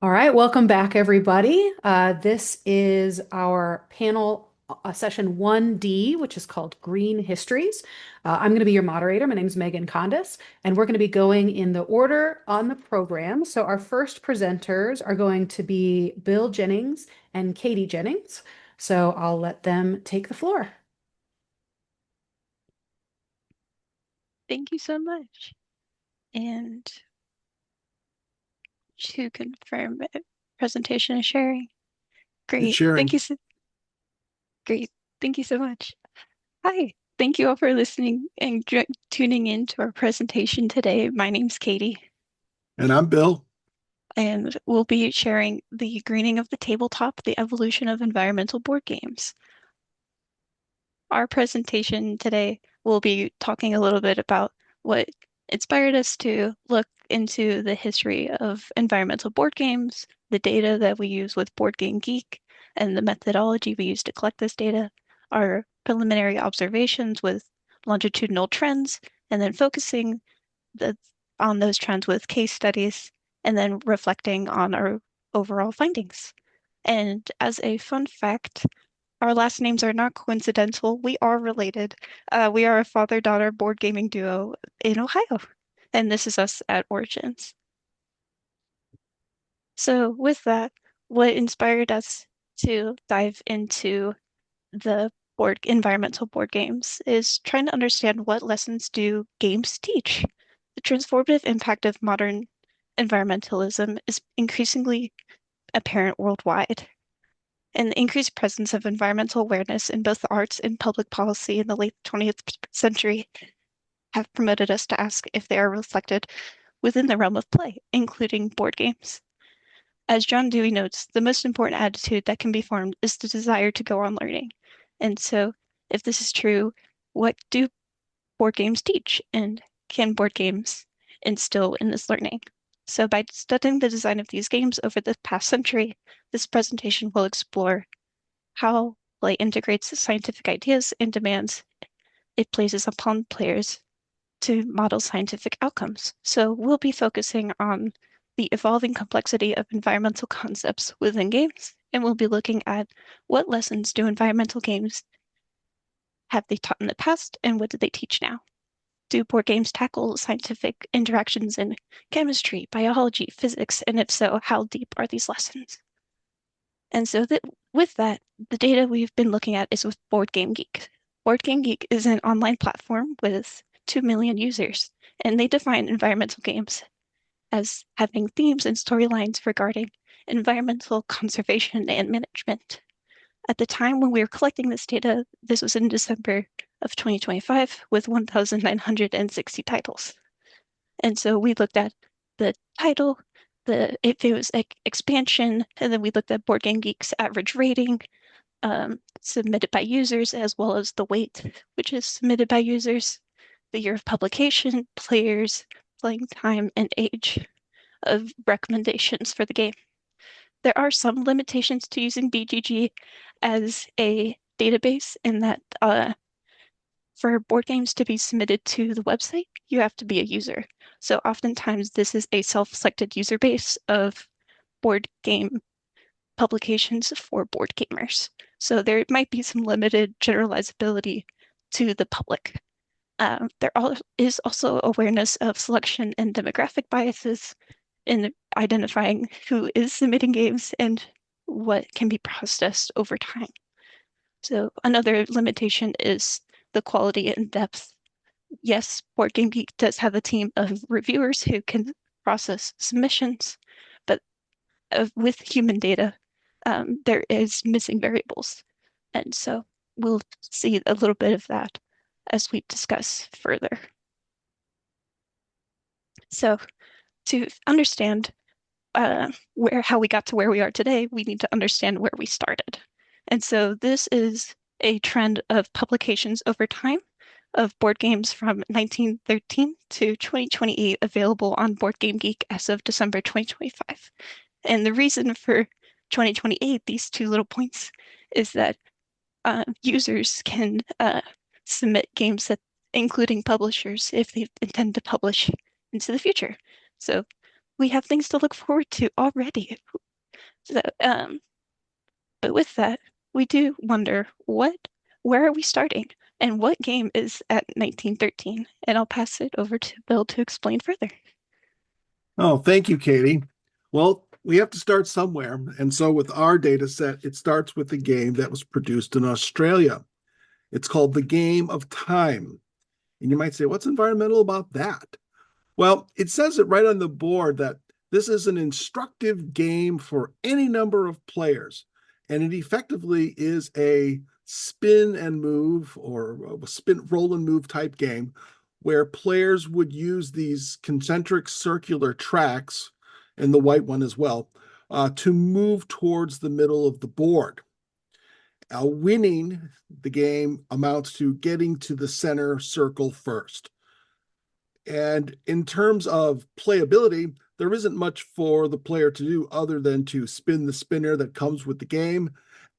All right, welcome back, everybody. This is our panel session 1D, which is called Green Histories. I'm going to be your moderator. My name is Megan Condis, and we're going to be going in the order on the program. So our first presenters are going to be Bill Jennings and Katie Jennings. So I'll let them take the floor. Thank you so much. And to confirm, presentation and sharing. It's Great. sharing. Great. Thank you so much. Hi. Thank you all for listening and tuning in to our presentation today. My name's Katie, And I'm Bill. and we'll be sharing the greening of the tabletop, the evolution of environmental board games. Our presentation today will be talking a little bit about what inspired us to look into the history of environmental board games, the data that we use with Board Game Geek, and the methodology we use to collect this data, our preliminary observations with longitudinal trends, and then focusing the, on those trends with case studies, and then reflecting on our overall findings. And as a fun fact, our last names are not coincidental. We are related. We are a father-daughter board gaming duo in Ohio, and this is us at Origins. So with that, what inspired us to dive into the environmental board games is trying to understand what lessons do games teach. The transformative impact of modern environmentalism is increasingly apparent worldwide. And the increased presence of environmental awareness in both the arts and public policy in the late 20th century have promoted us to ask if they are reflected within the realm of play, including board games. As John Dewey notes, the most important attitude that can be formed is the desire to go on learning. And so, if this is true, what do board games teach? And can board games instill in this learning? So by studying the design of these games over the past century, this presentation will explore how play integrates scientific ideas and demands it places upon players to model scientific outcomes. So we'll be focusing on the evolving complexity of environmental concepts within games, and we'll be looking at what lessons do environmental games have they taught in the past and what do they teach now? Do board games tackle scientific interactions in chemistry, biology, physics, and if so, how deep are these lessons? And so that with that, the data we've been looking at is with Board Game Geek. Board Game Geek is an online platform with 2 million users, and they define environmental games as having themes and storylines regarding environmental conservation and management. At the time when we were collecting this data, this was in December of 2025 with 1,960 titles. And so we looked at the title, if it was expansion, and then we looked at Board Game Geek's average rating submitted by users, as well as the weight, which is submitted by users, the year of publication, players, playing time, and age of recommendations for the game. There are some limitations to using BGG as a database in that for board games to be submitted to the website, you have to be a user. So oftentimes this is a self-selected user base of board game publications for board gamers. So there might be some limited generalizability to the public. There is also awareness of selection and demographic biases in identifying who is submitting games and what can be processed over time. So another limitation is the quality and depth. Yes, Board Game Geek does have a team of reviewers who can process submissions, but with human data, there is missing variables. And so we'll see a little bit of that as we discuss further. So to understand how we got to where we are today, we need to understand where we started. And so this is a trend of publications over time of board games from 1913 to 2028 available on Board Game Geek as of December 2025. And the reason for 2028, these two little points, is that users can submit games including publishers if they intend to publish into the future. So we have things to look forward to already. So, but with that, we do wonder where are we starting? And what game is at 1913? And I'll pass it over to Bill to explain further. Oh, thank you, Katie. Well, we have to start somewhere. And so with our data set, it starts with a game that was produced in Australia. It's called The Game of Time. And you might say, what's environmental about that? Well, it says it right on the board that this is an instructive game for any number of players. And it effectively is a spin and move or a spin, roll and move type game where players would use these concentric circular tracks, and the white one as well, to move towards the middle of the board. Winning the game amounts to getting to the center circle first. And in terms of playability, there isn't much for the player to do other than to spin the spinner that comes with the game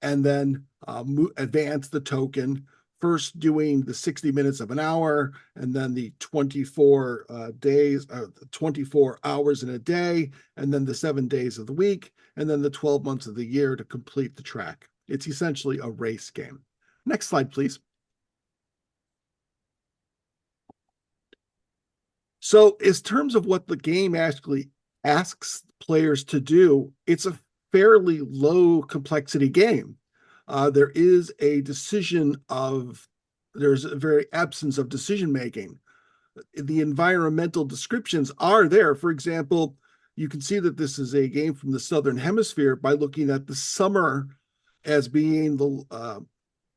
and then advance the token, first doing the 60 minutes of an hour and then the 24 24 hours in a day, and then the 7 days of the week, and then the 12 months of the year to complete the track. It's essentially a race game. Next slide, please. So, in terms of what the game actually asks players to do, it's a fairly low complexity game. There is a there's a very absence of decision making. The environmental descriptions are there. For example, you can see that this is a game from the Southern Hemisphere by looking at the summer as being the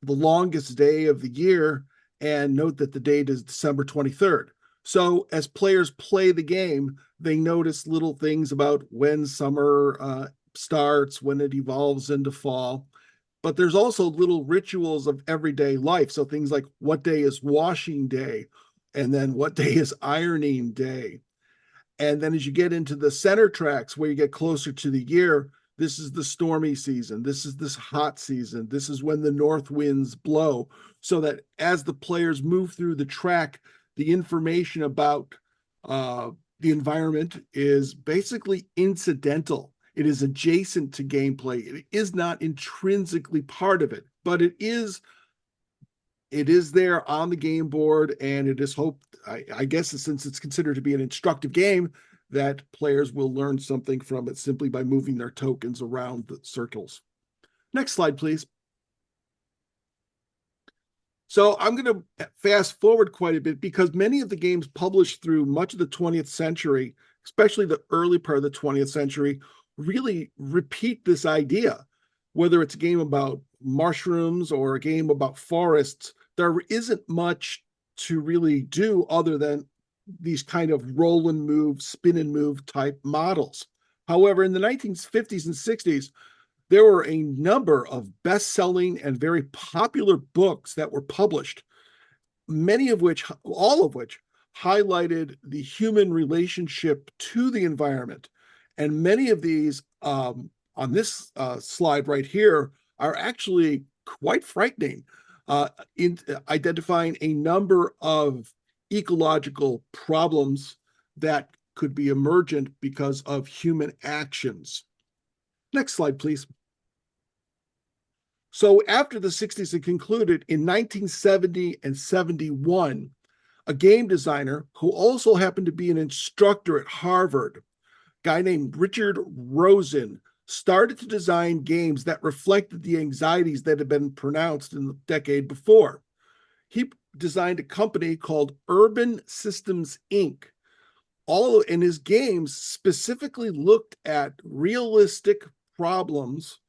longest day of the year, and note that the date is December 23rd. So as players play the game, they notice little things about when summer starts, when it evolves into fall. But there's also little rituals of everyday life. So things like what day is washing day, and then what day is ironing day. And then as you get into the center tracks where you get closer to the year, this is the stormy season. This is this hot season. This is when the north winds blow. So that as the players move through the track, the information about the environment is basically incidental. It is adjacent to gameplay. It is not intrinsically part of it, but it is there on the game board, and it is hoped, I guess, since it's considered to be an instructive game, that players will learn something from it simply by moving their tokens around the circles. Next slide, please. So I'm going to fast forward quite a bit because many of the games published through much of the 20th century, especially the early part of the 20th century, really repeat this idea. Whether it's a game about mushrooms or a game about forests, there isn't much to really do other than these kind of roll and move, spin and move type models. However, in the 1950s and 60s, there were a number of best-selling and very popular books that were published, all of which highlighted the human relationship to the environment. And many of these on this slide right here are actually quite frightening, in identifying a number of ecological problems that could be emergent because of human actions. Next slide, please. So after the 60s had concluded, in 1970 and 71, a game designer who also happened to be an instructor at Harvard, a guy named Richard Rosen, started to design games that reflected the anxieties that had been pronounced in the decade before. He designed a company called Urban Systems Inc. And his games specifically looked at realistic problems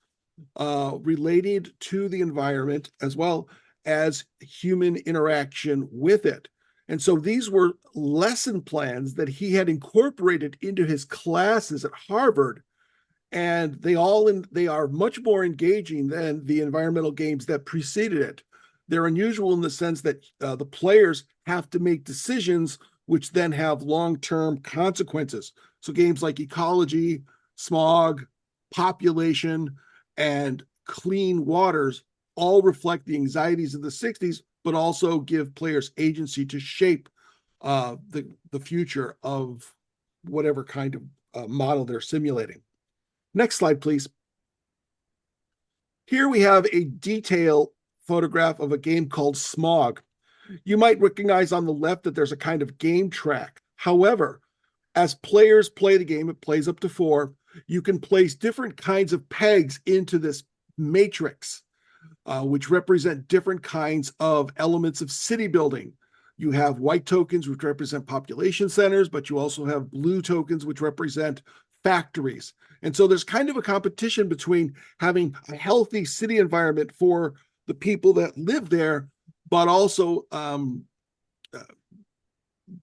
related to the environment as well as human interaction with it. And so these were lesson plans that he had incorporated into his classes at Harvard, and they are much more engaging than the environmental games that preceded it. They're unusual in the sense that the players have to make decisions which then have long-term consequences. So games like ecology, smog, population, and clean waters all reflect the anxieties of the 60s, but also give players agency to shape the future of whatever kind model they're simulating. Next slide, please. Here we have a detailed photograph of a game called Smog. You might recognize on the left that there's a kind of game track. However, as players play the game, it plays up to 4. You can place different kinds of pegs into this matrix, which represent different kinds of elements of city building. You have white tokens, which represent population centers, but you also have blue tokens, which represent factories. And so there's kind of a competition between having a healthy city environment for the people that live there, but also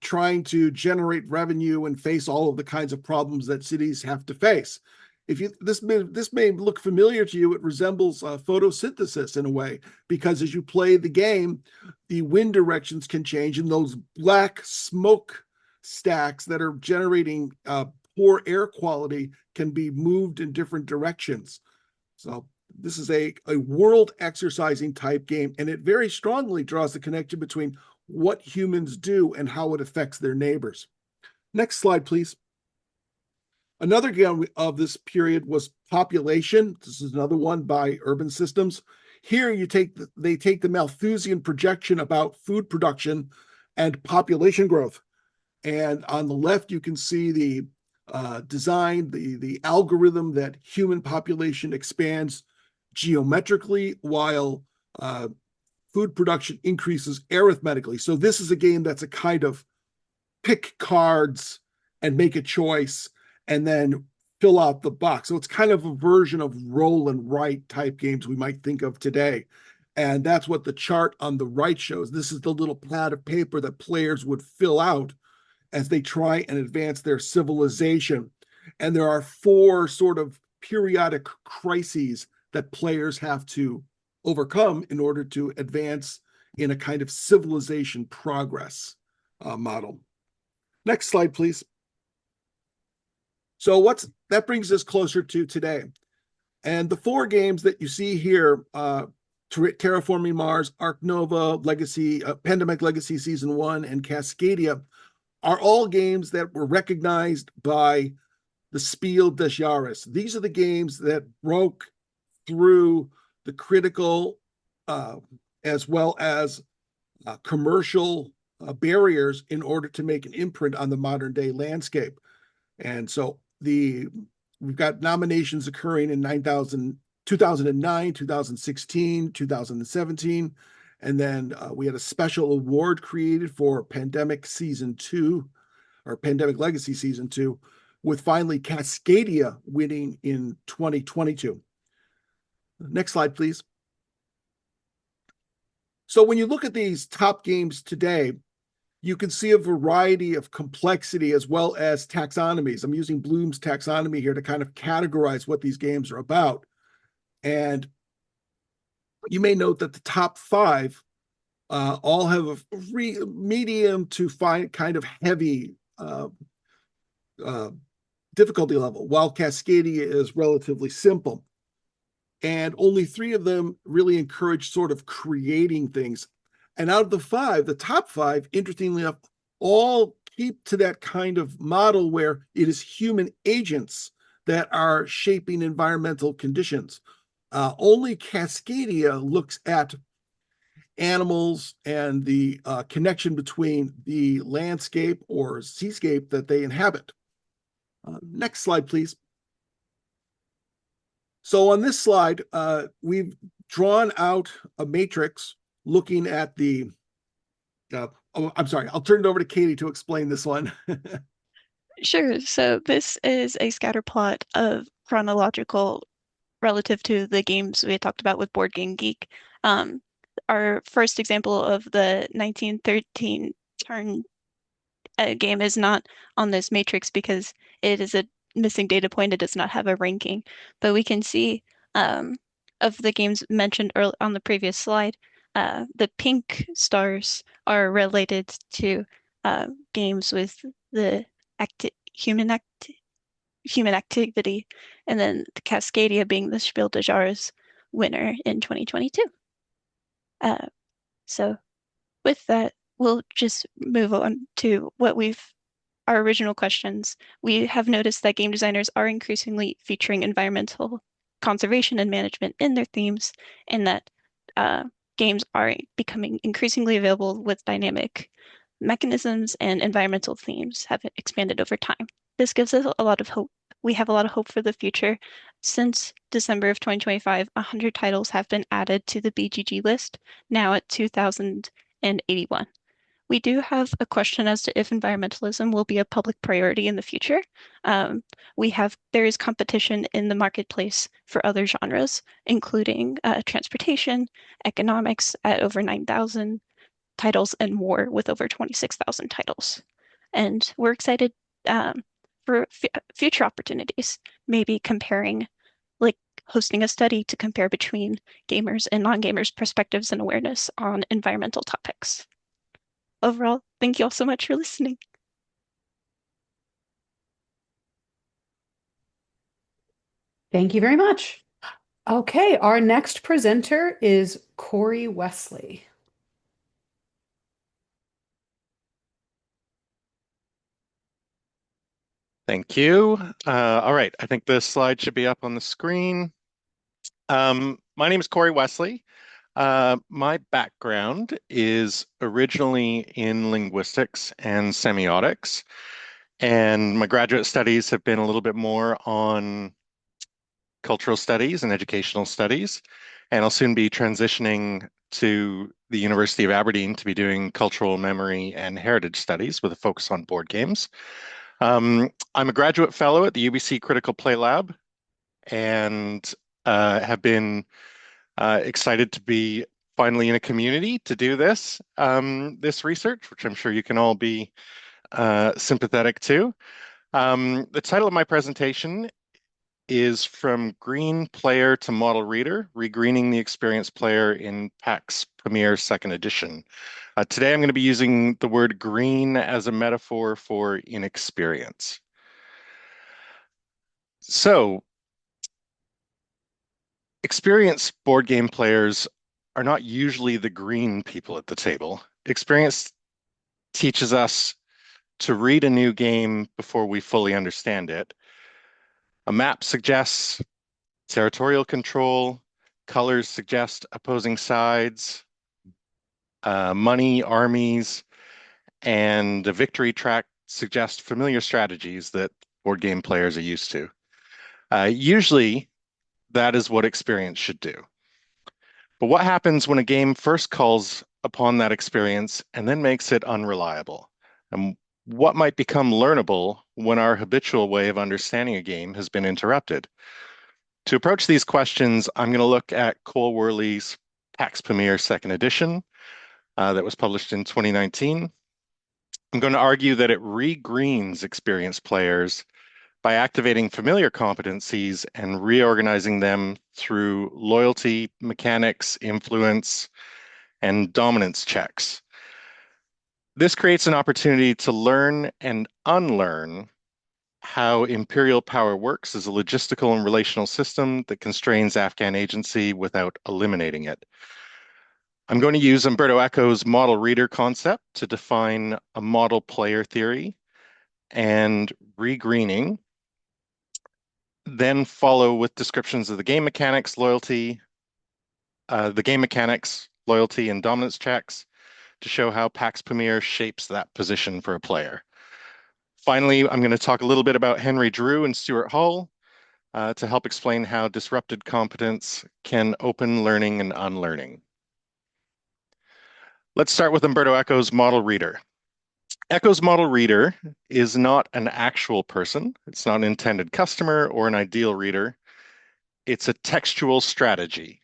trying to generate revenue and face all of the kinds of problems that cities have to face. This may look familiar to you, it resembles photosynthesis in a way, because as you play the game, the wind directions can change, and those black smoke stacks that are generating poor air quality can be moved in different directions. So this is a world exercising type game, and it very strongly draws the connection between what humans do and how it affects their neighbors. Next slide, please. Another game of this period was Population. This is another one by Urban Systems. Here they take the Malthusian projection about food production and population growth. And on the left, you can see the design, the algorithm that human population expands geometrically while food production increases arithmetically. So this is a game that's a kind of pick cards and make a choice and then fill out the box. So it's kind of a version of roll and write type games we might think of today. And that's what the chart on the right shows. This is the little pad of paper that players would fill out as they try and advance their civilization. And there are 4 sort of periodic crises that players have to overcome in order to advance in a kind of civilization progress model. Next slide, please. So that brings us closer to today. And the 4 games that you see here, Terraforming Mars, Ark Nova, Legacy, Pandemic Legacy Season 1, and Cascadia, are all games that were recognized by the Spiel des Jahres. These are the games that broke through the critical as well as commercial barriers in order to make an imprint on the modern day landscape. And so we've got nominations occurring in 2009, 2016, 2017. And then we had a special award created for Pandemic Season 2, or Pandemic Legacy Season 2, with finally Cascadia winning in 2022. Next slide, please. So when you look at these top games today, you can see a variety of complexity as well as taxonomies. I'm using Bloom's taxonomy here to kind of categorize what these games are about. And you may note that the top 5 all have a medium to kind of heavy difficulty level, while Cascadia is relatively simple. And only 3 of them really encourage sort of creating things. And out of the 5, the top 5, interestingly enough, all keep to that kind of model where it is human agents that are shaping environmental conditions. Only Cascadia looks at animals and the connection between the landscape or seascape that they inhabit. Next slide, please. So on this slide, we've drawn out a matrix looking at the, I'm sorry, I'll turn it over to Katie to explain this one. Sure. So this is a scatter plot of chronological relative to the games we had talked about with Board Game Geek. Our first example of the 1913 turn game is not on this matrix because it is a missing data point. It does not have a ranking, but we can see of the games mentioned early on the previous slide, the pink stars are related to games with the human activity, and then the Cascadia being the Spiel des Jahres winner in 2022. So with that, we'll just move on to what we've our original questions, we have noticed that game designers are increasingly featuring environmental conservation and management in their themes, and that uh, games are becoming increasingly available with dynamic mechanisms and environmental themes have expanded over time. This gives us a lot of hope. We have a lot of hope for the future. Since December of 2025, 100 titles have been added to the BGG list, now at 2,081. We do have a question as to if environmentalism will be a public priority in the future. There is competition in the marketplace for other genres, including transportation, economics at over 9,000 titles, and war with over 26,000 titles. And we're excited for future opportunities, maybe comparing, like hosting a study to compare between gamers and non-gamers' perspectives and awareness on environmental topics. Overall, thank you all so much for listening. Thank you very much. Okay, our next presenter is Corey Wesley. Thank you. All right, I think this slide should be up on the screen. My name is Corey Wesley. My background is originally in linguistics and semiotics, and my graduate studies have been a little bit more on cultural studies and educational studies, and I'll soon be transitioning to the University of Aberdeen to be doing cultural memory and heritage studies with a focus on board games. I'm a graduate fellow at the UBC Critical Play Lab and have been excited to be finally in a community to do this research, which I'm sure you can all be sympathetic to. The title of my presentation is From Green Player to Model Reader, Regreening the Experienced Player in PAX Pamir 2nd Edition. Today I'm going to be using the word green as a metaphor for inexperience. So, experienced board game players are not usually the green people at the table. Experience teaches us to read a new game before we fully understand it. A map suggests territorial control, colors suggest opposing sides, money, armies, and a victory track suggest familiar strategies that board game players are used to. Usually, that is what experience should do. But what happens when a game first calls upon that experience and then makes it unreliable? And what might become learnable when our habitual way of understanding a game has been interrupted? To approach these questions, I'm going to look at Cole Worley's PAX Pamir 2nd Edition that was published in 2019. I'm going to argue that it regreens experienced players by activating familiar competencies and reorganizing them through loyalty, mechanics, influence, and dominance checks. This creates an opportunity to learn and unlearn how imperial power works as a logistical and relational system that constrains Afghan agency without eliminating it. I'm going to use Umberto Eco's model reader concept to define a model player theory and regreening, then follow with descriptions of the game mechanics, loyalty, and dominance checks to show how Pax Pamir shapes that position for a player. Finally, I'm going to talk a little bit about Henry Drew and Stuart Hull to help explain how disrupted competence can open learning and unlearning. Let's start with Umberto Eco's model reader. Eco's model reader is not an actual person. It's not an intended customer or an ideal reader. It's a textual strategy.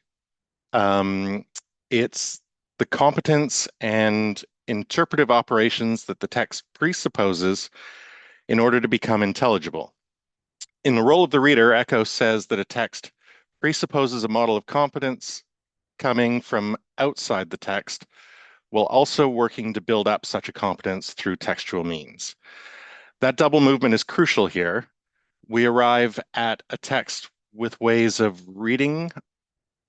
It's the competence and interpretive operations that the text presupposes in order to become intelligible. In the role of the reader, Eco says that a text presupposes a model of competence coming from outside the text, while also working to build up such a competence through textual means. That double movement is crucial here. We arrive at a text with ways of reading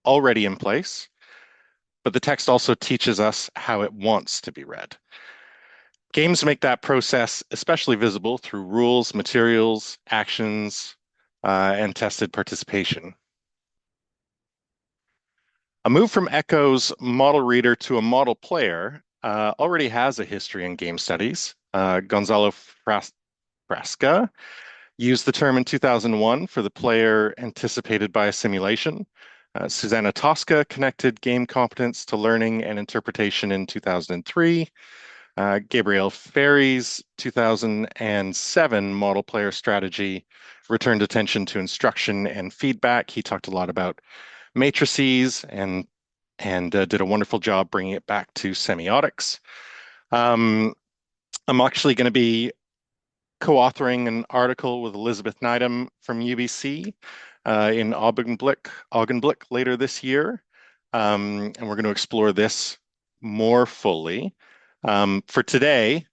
already in place, but the text also teaches us how it wants to be read. Games make that process especially visible through rules, materials, actions, and tested participation. A move from Echo's model reader to a model player already has a history in game studies. Gonzalo Frasca used the term in 2001 for the player anticipated by a simulation. Susanna Tosca connected game competence to learning and interpretation in 2003. Gabriel Ferry's 2007 model player strategy returned attention to instruction and feedback. He talked a lot about matrices and did a wonderful job bringing it back to semiotics. I'm actually going to be co-authoring an article with Elizabeth Neidham from UBC in Augenblick later this year. And we're going to explore this more fully. For today,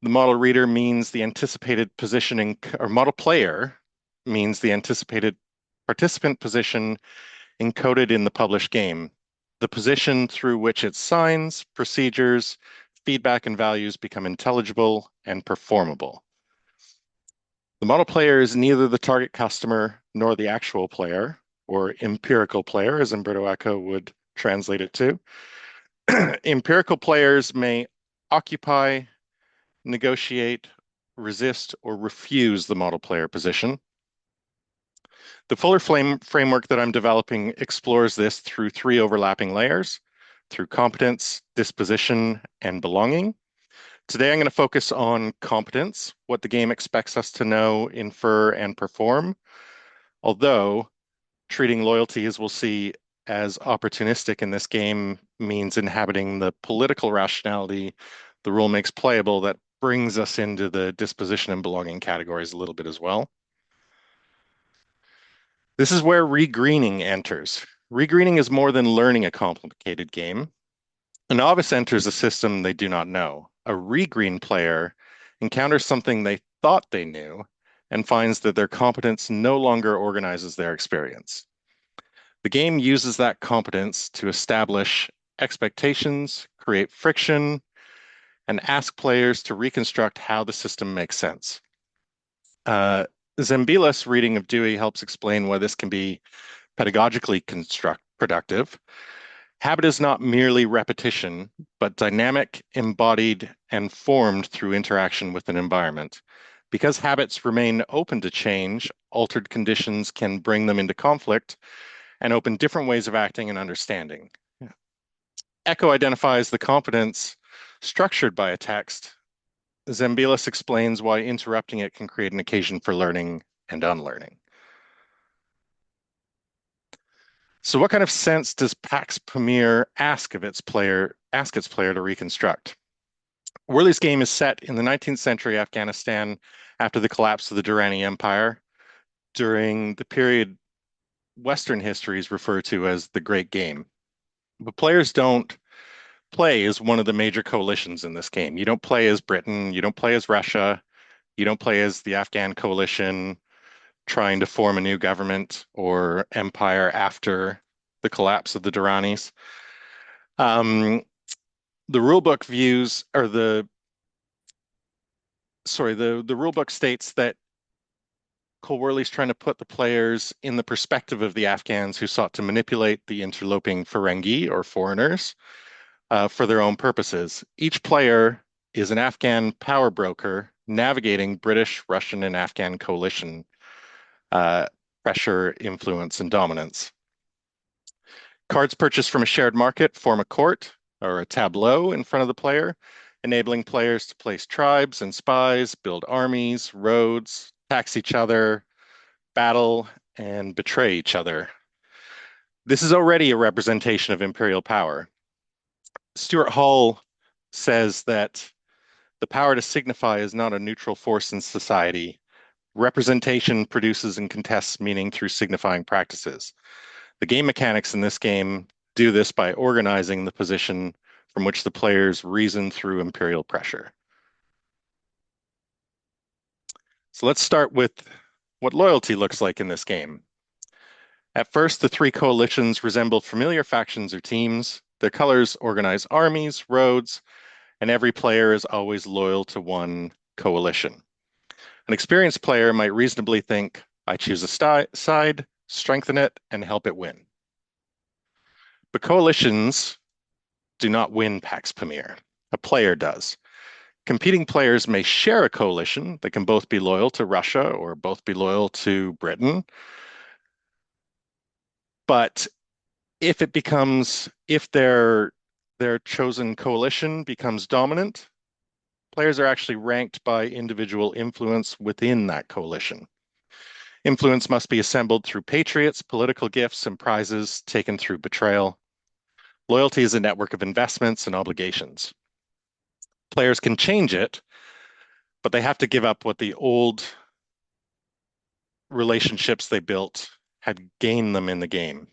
the model reader means the anticipated positioning, or model player means the anticipated participant position encoded in the published game, the position through which its signs, procedures, feedback, and values become intelligible and performable. The model player is neither the target customer nor the actual player, or empirical player, as Umberto Eco would translate it to. Empirical players may occupy, negotiate, resist, or refuse the model player position. The fuller framework that I'm developing explores this through 3 overlapping layers, through competence, disposition, and belonging. Today, I'm going to focus on competence, what the game expects us to know, infer, and perform. Although treating loyalty, as we'll see, as opportunistic in this game means inhabiting the political rationality the rule makes playable that brings us into the disposition and belonging categories a little bit as well. This is where regreening enters. Regreening is more than learning a complicated game. A novice enters a system they do not know. A regreen player encounters something they thought they knew and finds that their competence no longer organizes their experience. The game uses that competence to establish expectations, create friction, and ask players to reconstruct how the system makes sense. Zambila's reading of Dewey helps explain why this can be pedagogically productive. Habit is not merely repetition, but dynamic, embodied, and formed through interaction with an environment. Because habits remain open to change, altered conditions can bring them into conflict and open different ways of acting and understanding. Echo identifies the competence structured by a text. Zambilas explains why interrupting it can create an occasion for learning and unlearning. So what kind of sense does Pax Pamir ask its player to reconstruct? Worley's game is set in the 19th century Afghanistan after the collapse of the Durrani Empire during the period Western histories refer to as the Great Game. But players don't play as one of the major coalitions in this game. You don't play as Britain, you don't play as Russia, you don't play as the Afghan coalition trying to form a new government or empire after the collapse of the Durranis. The rulebook views, or the rulebook states that Colworley's trying to put the players in the perspective of the Afghans who sought to manipulate the interloping Ferengi, or foreigners, for their own purposes. Each player is an Afghan power broker navigating British, Russian, and Afghan coalition pressure, influence, and dominance. Cards purchased from a shared market form a court, or a tableau, in front of the player, enabling players to place tribes and spies, build armies, roads, tax each other, battle, and betray each other. This is already a representation of imperial power. Stuart Hall says that the power to signify is not a neutral force in society. Representation produces and contests meaning through signifying practices. The game mechanics in this game do this by organizing the position from which the players reason through imperial pressure. So let's start with what loyalty looks like in this game. At first, the 3 coalitions resemble familiar factions or teams. Their colors organize armies, roads, and every player is always loyal to one coalition. An experienced player might reasonably think, I choose a side, strengthen it, and help it win. But coalitions do not win Pax Pamir. A player does. Competing players may share a coalition that can both be loyal to Russia or both be loyal to Britain. But if their chosen coalition becomes dominant, players are actually ranked by individual influence within that coalition. Influence must be assembled through patriots, political gifts, and prizes taken through betrayal. Loyalty is a network of investments and obligations. Players can change it, but they have to give up what the old relationships they built had gained them in the game.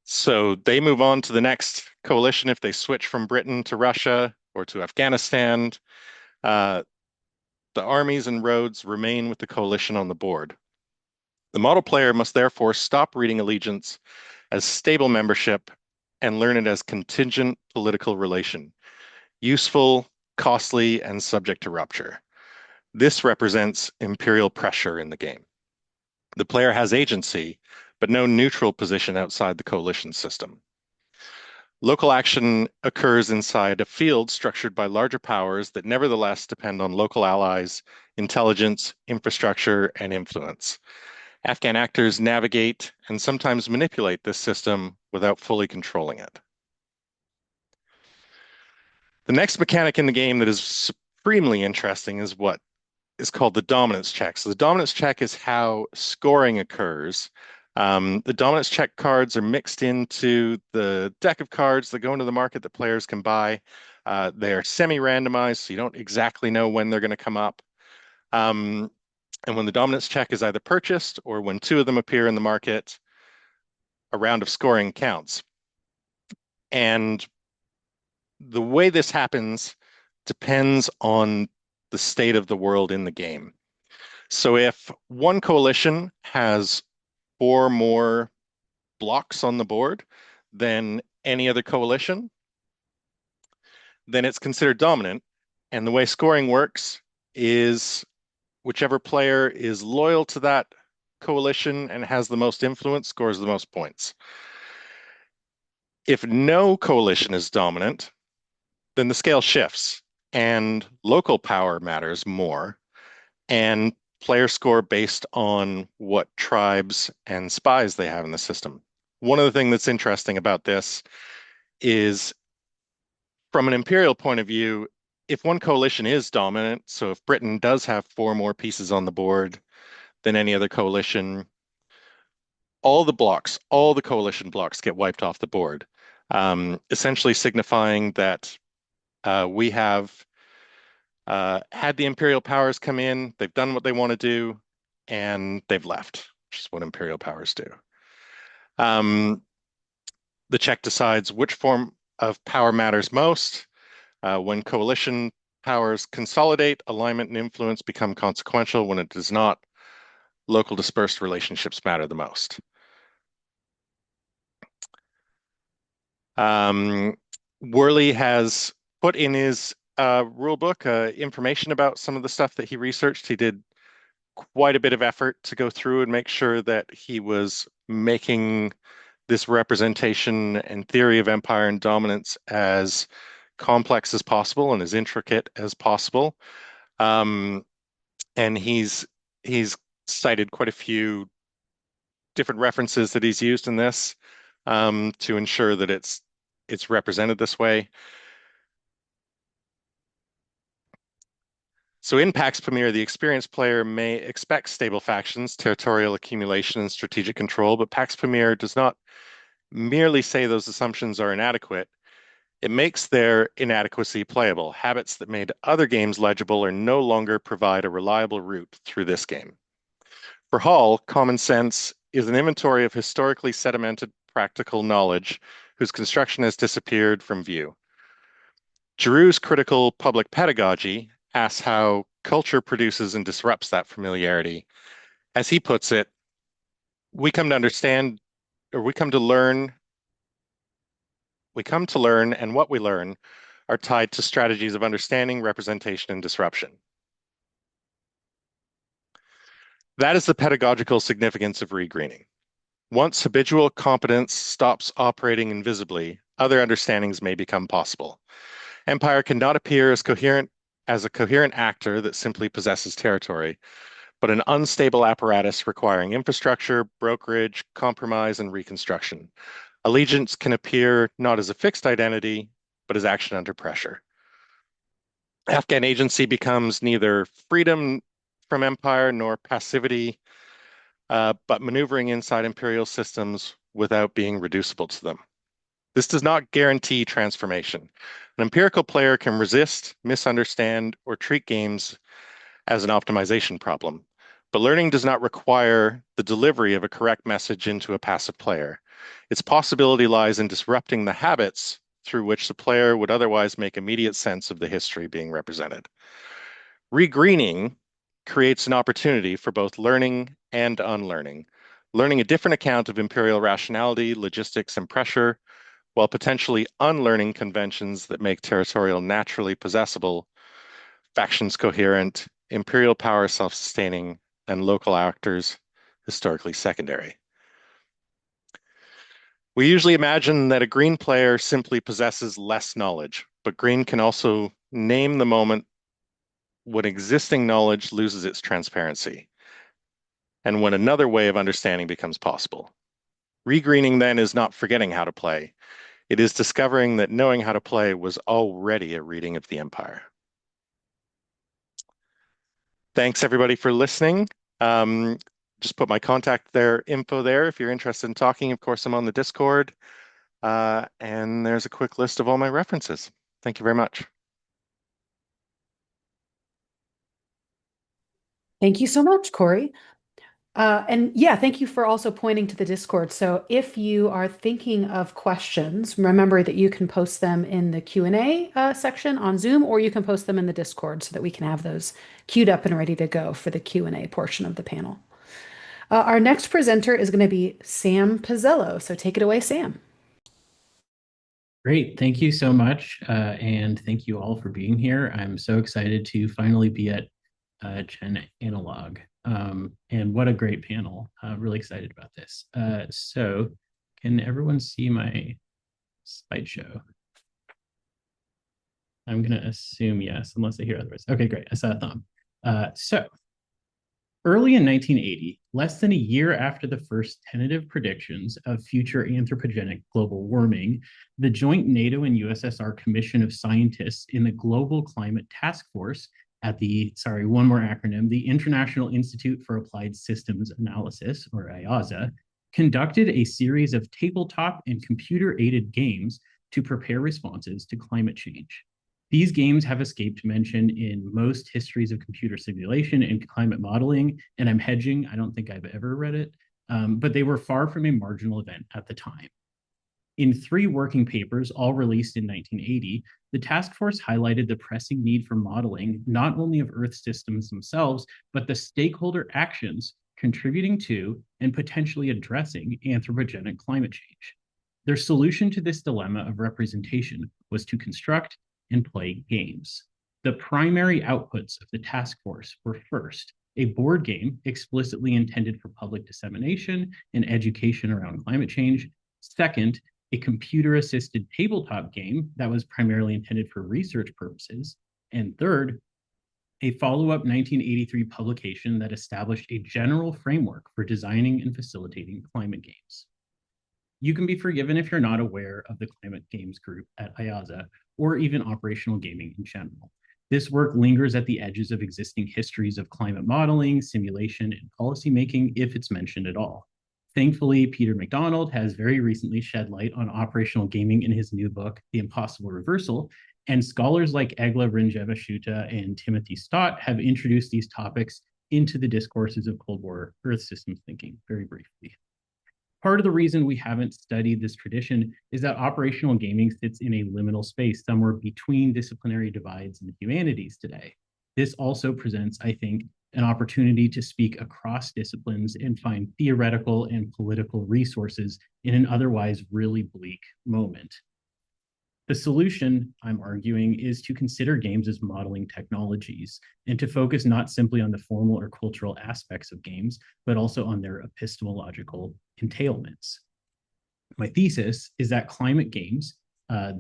So they move on to the next coalition if they switch from Britain to Russia or to Afghanistan. The armies and roads remain with the coalition on the board. The model player must therefore stop reading allegiance as stable membership and learn it as contingent political relation, useful, costly, and subject to rupture. This represents imperial pressure in the game. The player has agency, but no neutral position outside the coalition system. Local action occurs inside a field structured by larger powers that nevertheless depend on local allies, intelligence, infrastructure, and influence. Afghan actors navigate and sometimes manipulate this system without fully controlling it. The next mechanic in the game that is supremely interesting is what is called the dominance check. So the dominance check is how scoring occurs. The dominance check cards are mixed into the deck of cards that go into the market that players can buy. They are semi-randomized, so you don't exactly know when they're going to come up. And when the dominance check is either purchased or when two of them appear in the market, a round of scoring counts. And the way this happens depends on the state of the world in the game. So if one coalition has 4 more blocks on the board than any other coalition, then it's considered dominant. And the way scoring works is whichever player is loyal to that coalition and has the most influence scores the most points. If no coalition is dominant, then the scale shifts and local power matters more, and players score based on what tribes and spies they have in the system. One of the things that's interesting about this is from an imperial point of view, if one coalition is dominant, so if Britain does have 4 more pieces on the board than any other coalition, all the coalition blocks get wiped off the board, essentially signifying that we have had the imperial powers come in, they've done what they want to do, and they've left, which is what imperial powers do. The check decides which form of power matters most. When coalition powers consolidate, alignment and influence become consequential. When it does not, local dispersed relationships matter the most. Worley has put in his rule book information about some of the stuff that he researched. He did quite a bit of effort to go through and make sure that he was making this representation and theory of empire and dominance as complex as possible and as intricate as possible. And he's cited quite a few different references that he's used in this to ensure that it's represented this way. So in Pax Pamir, the experienced player may expect stable factions, territorial accumulation, and strategic control, but Pax Pamir does not merely say those assumptions are inadequate. It makes their inadequacy playable. Habits that made other games legible are no longer provide a reliable route through this game. For Hall, common sense is an inventory of historically sedimented practical knowledge whose construction has disappeared from view. Giroux's critical public pedagogy asks how culture produces and disrupts that familiarity. As he puts it, we come to understand, or we come to learn, and what we learn are tied to strategies of understanding, representation, and disruption. That is the pedagogical significance of regreening. Once habitual competence stops operating invisibly, other understandings may become possible. Empire cannot appear as a coherent actor that simply possesses territory, but an unstable apparatus requiring infrastructure, brokerage, compromise, and reconstruction. Allegiance can appear not as a fixed identity, but as action under pressure. Afghan agency becomes neither freedom from empire nor passivity, but maneuvering inside imperial systems without being reducible to them. This does not guarantee transformation. An empirical player can resist, misunderstand, or treat games as an optimization problem, but learning does not require the delivery of a correct message into a passive player. Its possibility lies in disrupting the habits through which the player would otherwise make immediate sense of the history being represented. Regreening creates an opportunity for both learning and unlearning, learning a different account of imperial rationality, logistics, and pressure, while potentially unlearning conventions that make territorial naturally possessible, factions coherent, imperial power self-sustaining, and local actors historically secondary. We usually imagine that a green player simply possesses less knowledge, but green can also name the moment when existing knowledge loses its transparency, and when another way of understanding becomes possible. Regreening then is not forgetting how to play. It is discovering that knowing how to play was already a reading of the Empire. Thanks everybody for listening. Just put my contact info there if you're interested in talking. Of course, I'm on the Discord. And there's a quick list of all my references. Thank you very much. Thank you so much, Corey. And yeah, thank you for also pointing to the Discord. So if you are thinking of questions, remember that you can post them in the Q&A section on Zoom, or you can post them in the Discord so that we can have those queued up and ready to go for the Q&A portion of the panel. Our next presenter is going to be Sam Pizelo. So take it away, Sam. Great. Thank you so much. And thank you all for being here. I'm so excited to finally be at Gen Analog. And what a great panel. Really excited about this. So can everyone see my slideshow? I'm going to assume yes, unless I hear otherwise. Okay, great. I saw a thumb. So early in 1980, less than a year after the first tentative predictions of future anthropogenic global warming, the joint NATO and USSR Commission of Scientists in the Global Climate Task Force at the, one more acronym, the International Institute for Applied Systems Analysis, or IASA, conducted a series of tabletop and computer-aided games to prepare responses to climate change. These games have escaped mention in most histories of computer simulation and climate modeling, and I'm hedging, I don't think I've ever read it, but they were far from a marginal event at the time. In 3 working papers, all released in 1980, the task force highlighted the pressing need for modeling not only of Earth systems themselves, but the stakeholder actions contributing to and potentially addressing anthropogenic climate change. Their solution to this dilemma of representation was to construct and play games. The primary outputs of the task force were first, a board game explicitly intended for public dissemination and education around climate change. Second, a computer-assisted tabletop game that was primarily intended for research purposes. And third, a follow-up 1983 publication that established a general framework for designing and facilitating climate games. You can be forgiven if you're not aware of the Climate Games group at IASA, or even operational gaming in general. This work lingers at the edges of existing histories of climate modeling, simulation, and policymaking, if it's mentioned at all. Thankfully, Peter McDonald has very recently shed light on operational gaming in his new book, The Impossible Reversal, and scholars like Egla Rinjevashuta and Timothy Stott have introduced these topics into the discourses of Cold War Earth systems thinking, very briefly. Part of the reason we haven't studied this tradition is that operational gaming sits in a liminal space somewhere between disciplinary divides in the humanities today. This also presents, I think, an opportunity to speak across disciplines and find theoretical and political resources in an otherwise really bleak moment. The solution, I'm arguing, is to consider games as modeling technologies and to focus not simply on the formal or cultural aspects of games, but also on their epistemological entailments. My thesis is that climate games,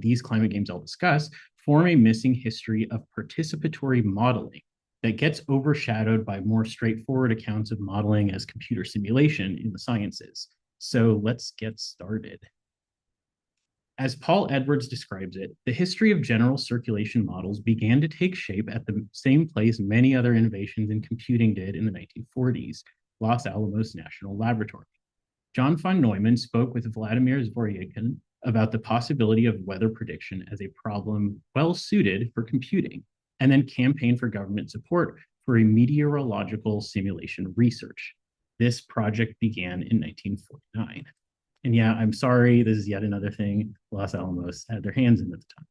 these climate games I'll discuss, form a missing history of participatory modeling that gets overshadowed by more straightforward accounts of modeling as computer simulation in the sciences. So let's get started. As Paul Edwards describes it, the history of general circulation models began to take shape at the same place many other innovations in computing did in the 1940s, Los Alamos National Laboratory. John von Neumann spoke with Vladimir Zworykin about the possibility of weather prediction as a problem well suited for computing, and then campaigned for government support for a meteorological simulation research. This project began in 1949. And yeah, I'm sorry, this is yet another thing Los Alamos had their hands in at the time.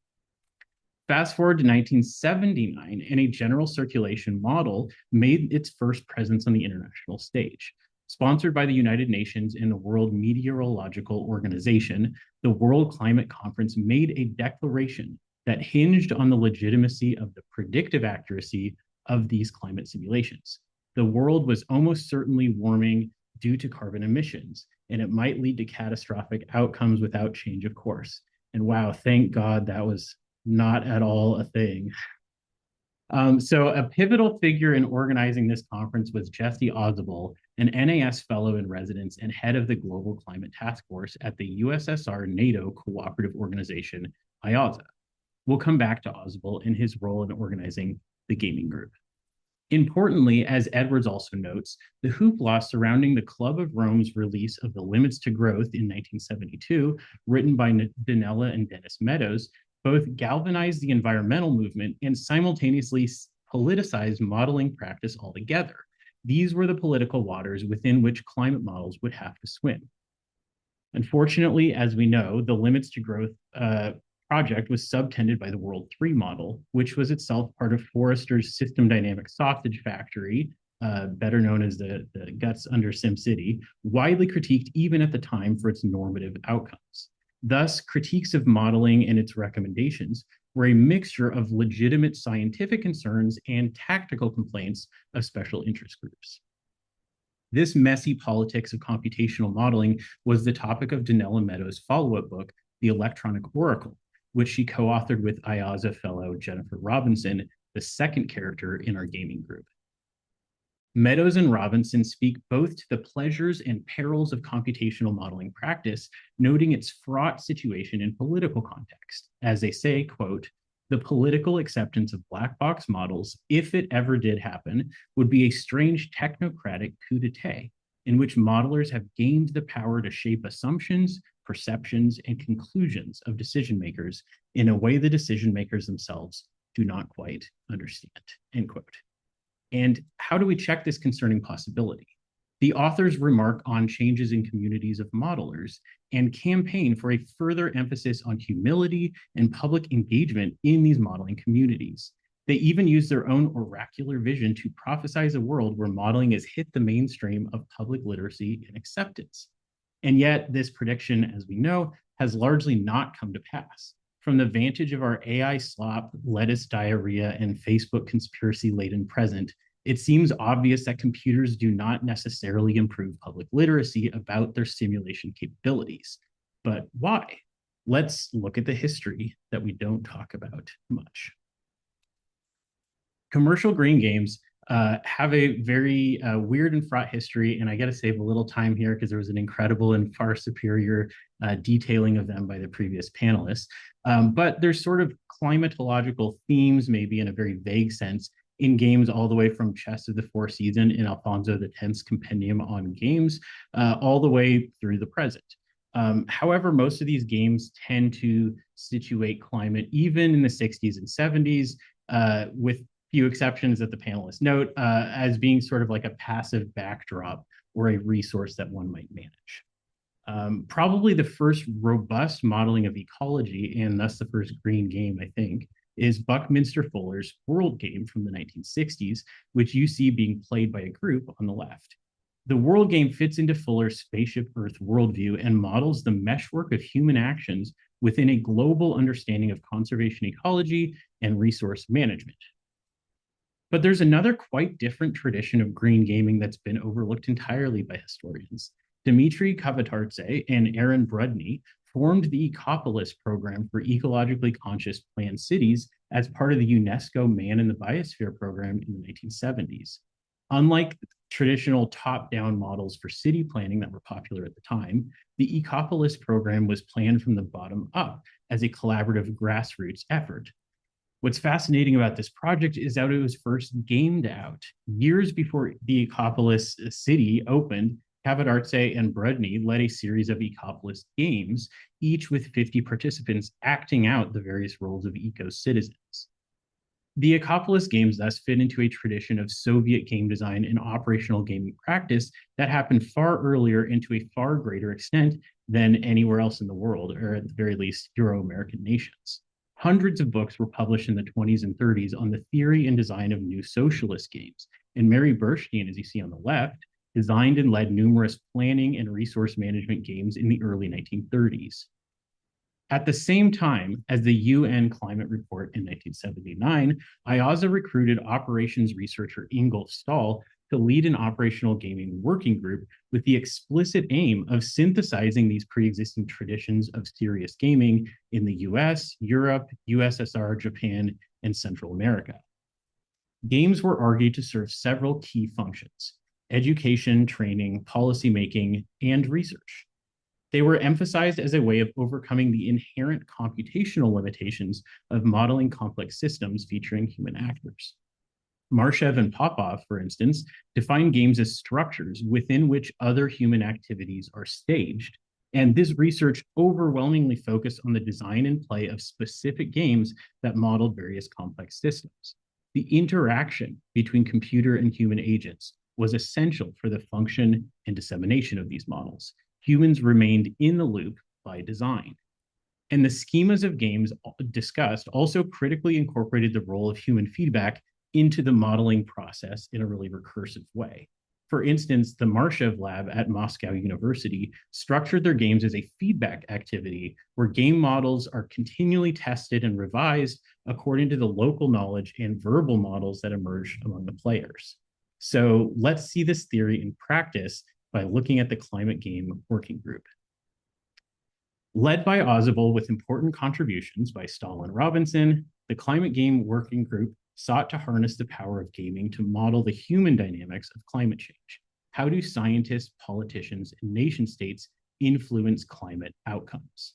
Fast forward to 1979, and a general circulation model made its first presence on the international stage. Sponsored by the United Nations and the World Meteorological Organization, the World Climate Conference made a declaration that hinged on the legitimacy of the predictive accuracy of these climate simulations. The world was almost certainly warming due to carbon emissions, and it might lead to catastrophic outcomes without change of course. And wow, thank God that was not at all a thing. So a pivotal figure in organizing this conference was Jesse Ausubel, an NAS fellow in residence and head of the Global Climate Task Force at the USSR NATO cooperative organization, IAZA. We'll come back to Ausubel and his role in organizing the gaming group. Importantly, as Edwards also notes, the hoopla surrounding the Club of Rome's release of The Limits to Growth in 1972, written by Donella and Dennis Meadows, both galvanized the environmental movement and simultaneously politicized modeling practice altogether. These were the political waters within which climate models would have to swim. Unfortunately, as we know, the Limits to Growth project was subtended by the World 3 model, which was itself part of Forrester's system dynamic sausage factory, better known as the guts under SimCity, widely critiqued even at the time for its normative outcomes. Thus, critiques of modeling and its recommendations were a mixture of legitimate scientific concerns and tactical complaints of special interest groups. This messy politics of computational modeling was the topic of Donella Meadows' follow-up book, The Electronic Oracle, which she co-authored with IAZA fellow Jennifer Robinson, the second character in our gaming group. Meadows and Robinson speak both to the pleasures and perils of computational modeling practice, noting its fraught situation in political context. As they say, quote, "The political acceptance of black box models, if it ever did happen, would be a strange technocratic coup d'etat, in which modelers have gained the power to shape assumptions, perceptions, and conclusions of decision makers in a way the decision makers themselves do not quite understand," end quote. And how do we check this concerning possibility? The authors remark on changes in communities of modelers and campaign for a further emphasis on humility and public engagement in these modeling communities. They even use their own oracular vision to prophesize a world where modeling has hit the mainstream of public literacy and acceptance. And yet this prediction, as we know, has largely not come to pass. From the vantage of our AI slop, lettuce diarrhea, and Facebook conspiracy-laden present, it seems obvious that computers do not necessarily improve public literacy about their simulation capabilities. But why? Let's look at the history that we don't talk about much. Commercial green games have a very weird and fraught history, and I got to save a little time here because there was an incredible and far superior detailing of them by the previous panelists. But there's sort of climatological themes, maybe in a very vague sense, in games all the way from Chess of the Four Seasons in Alfonso X's Compendium on Games, all the way through the present. However, most of these games tend to situate climate even in the 60s and 70s, with few exceptions that the panelists note, as being sort of like a passive backdrop or a resource that one might manage. Probably the first robust modeling of ecology, and thus the first green game, I think, is Buckminster Fuller's World game from the 1960s, which you see being played by a group on the left. The World game fits into Fuller's Spaceship Earth worldview and models the meshwork of human actions within a global understanding of conservation ecology and resource management. But there's another quite different tradition of green gaming that's been overlooked entirely by historians. Dmitry Kavatartse and Aaron Brudney formed the Ecopolis program for ecologically conscious planned cities as part of the UNESCO Man in the Biosphere program in the 1970s. Unlike traditional top-down models for city planning that were popular at the time, the Ecopolis program was planned from the bottom up as a collaborative grassroots effort. What's fascinating about this project is that it was first gamed out. Years before the Ecopolis city opened, Kavadartse and Brudney led a series of Ecopolis games, each with 50 participants acting out the various roles of eco-citizens. The Ecopolis games thus fit into a tradition of Soviet game design and operational gaming practice that happened far earlier and to a far greater extent than anywhere else in the world, or at the very least, Euro-American nations. Hundreds of books were published in the 20s and 30s on the theory and design of new socialist games. And Mary Burstein, as you see on the left, designed and led numerous planning and resource management games in the early 1930s. At the same time as the UN Climate Report in 1979, IAZA recruited operations researcher Ingolf Stahl to lead an operational gaming working group with the explicit aim of synthesizing these pre-existing traditions of serious gaming in the US, Europe, USSR, Japan, and Central America. Games were argued to serve several key functions: education, training, policymaking, and research. They were emphasized as a way of overcoming the inherent computational limitations of modeling complex systems featuring human actors. Marshev and Popov, for instance, define games as structures within which other human activities are staged. And this research overwhelmingly focused on the design and play of specific games that modeled various complex systems. The interaction between computer and human agents was essential for the function and dissemination of these models. Humans remained in the loop by design. And the schemas of games discussed also critically incorporated the role of human feedback into the modeling process in a really recursive way. For instance, the Marshev lab at Moscow University structured their games as a feedback activity where game models are continually tested and revised according to the local knowledge and verbal models that emerge among the players. So let's see this theory in practice by looking at the climate game working group. Led by Ozable with important contributions by Stahl and Robinson, the climate game working group sought to harness the power of gaming to model the human dynamics of climate change. How do scientists, politicians, and nation states influence climate outcomes?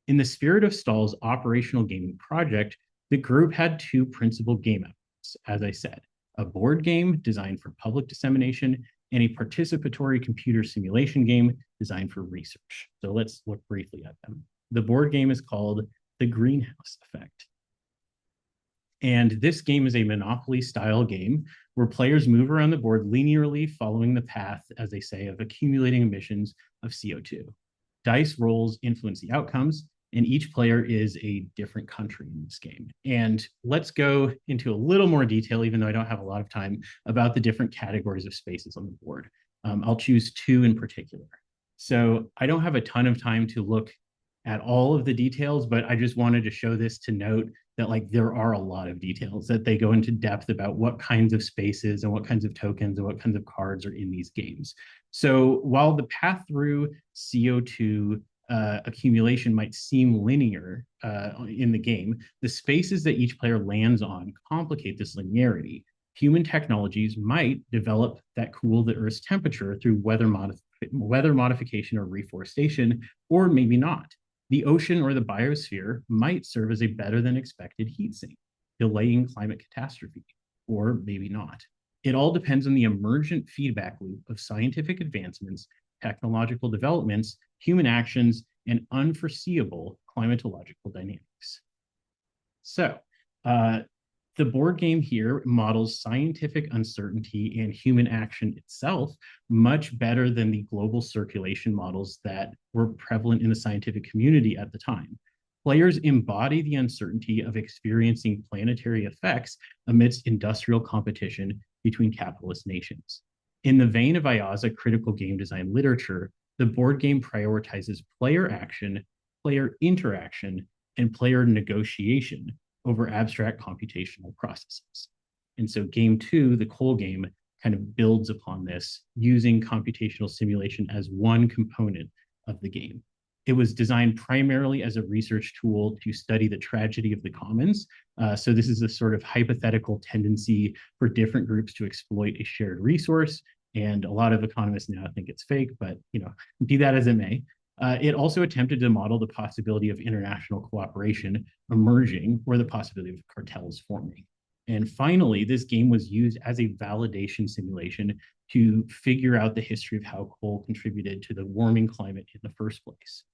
In the spirit of Stahl's operational gaming project, the group had two principal game outcomes, as I said, a board game designed for public dissemination and a participatory computer simulation game designed for research. So let's look briefly at them. The board game is called The Greenhouse Effect. And this game is a Monopoly style game where players move around the board linearly following the path, as they say, of accumulating emissions of CO2. Dice rolls influence the outcomes, and each player is a different country in this game. And let's go into a little more detail, even though I don't have a lot of time, about the different categories of spaces on the board. I'll choose two in particular. So I don't have a ton of time to look at all of the details, but I just wanted to show this to note that there are a lot of details that they go into depth about what kinds of spaces and what kinds of tokens and what kinds of cards are in these games. So while the path through CO2 accumulation might seem linear in the game, the spaces that each player lands on complicate this linearity. Human technologies might develop that cool the Earth's temperature through weather modification or reforestation, or maybe not. The ocean or the biosphere might serve as a better than expected heat sink, delaying climate catastrophe, or maybe not. It all depends on the emergent feedback loop of scientific advancements, technological developments, human actions, and unforeseeable climatological dynamics. So, the board game here models scientific uncertainty and human action itself much better than the global circulation models that were prevalent in the scientific community at the time. Players embody the uncertainty of experiencing planetary effects amidst industrial competition between capitalist nations. In the vein of IAZA critical game design literature, the board game prioritizes player action player interaction and player negotiation over abstract computational processes. And so game two, the Cole game, kind of builds upon this using computational simulation as one component of the game. It was designed primarily as a research tool to study the tragedy of the commons. So this is a sort of hypothetical tendency for different groups to exploit a shared resource. And a lot of economists now think it's fake, but be that as it may. It also attempted to model the possibility of international cooperation emerging or the possibility of cartels forming. And finally, this game was used as a validation simulation to figure out the history of how coal contributed to the warming climate in the first place.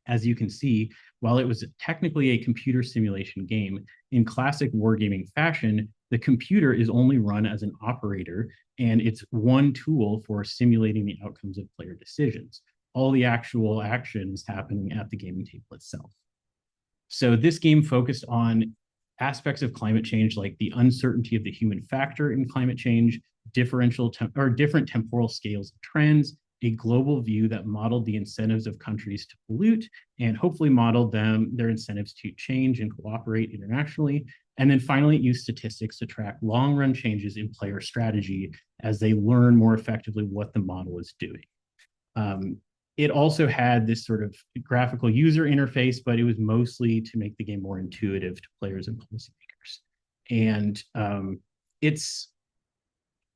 As you can see, while it was technically a computer simulation game, in classic wargaming fashion, the computer is only run as an operator, and it's one tool for simulating the outcomes of player decisions. All the actual action is happening at the gaming table itself. So this game focused on aspects of climate change, like the uncertainty of the human factor in climate change, different temporal scales of trends, a global view that modeled the incentives of countries to pollute and hopefully modeled their incentives to change and cooperate internationally. And then finally, it used statistics to track long-run changes in player strategy as they learn more effectively what the model is doing. It also had this sort of graphical user interface, but it was mostly to make the game more intuitive to players and policymakers. And it's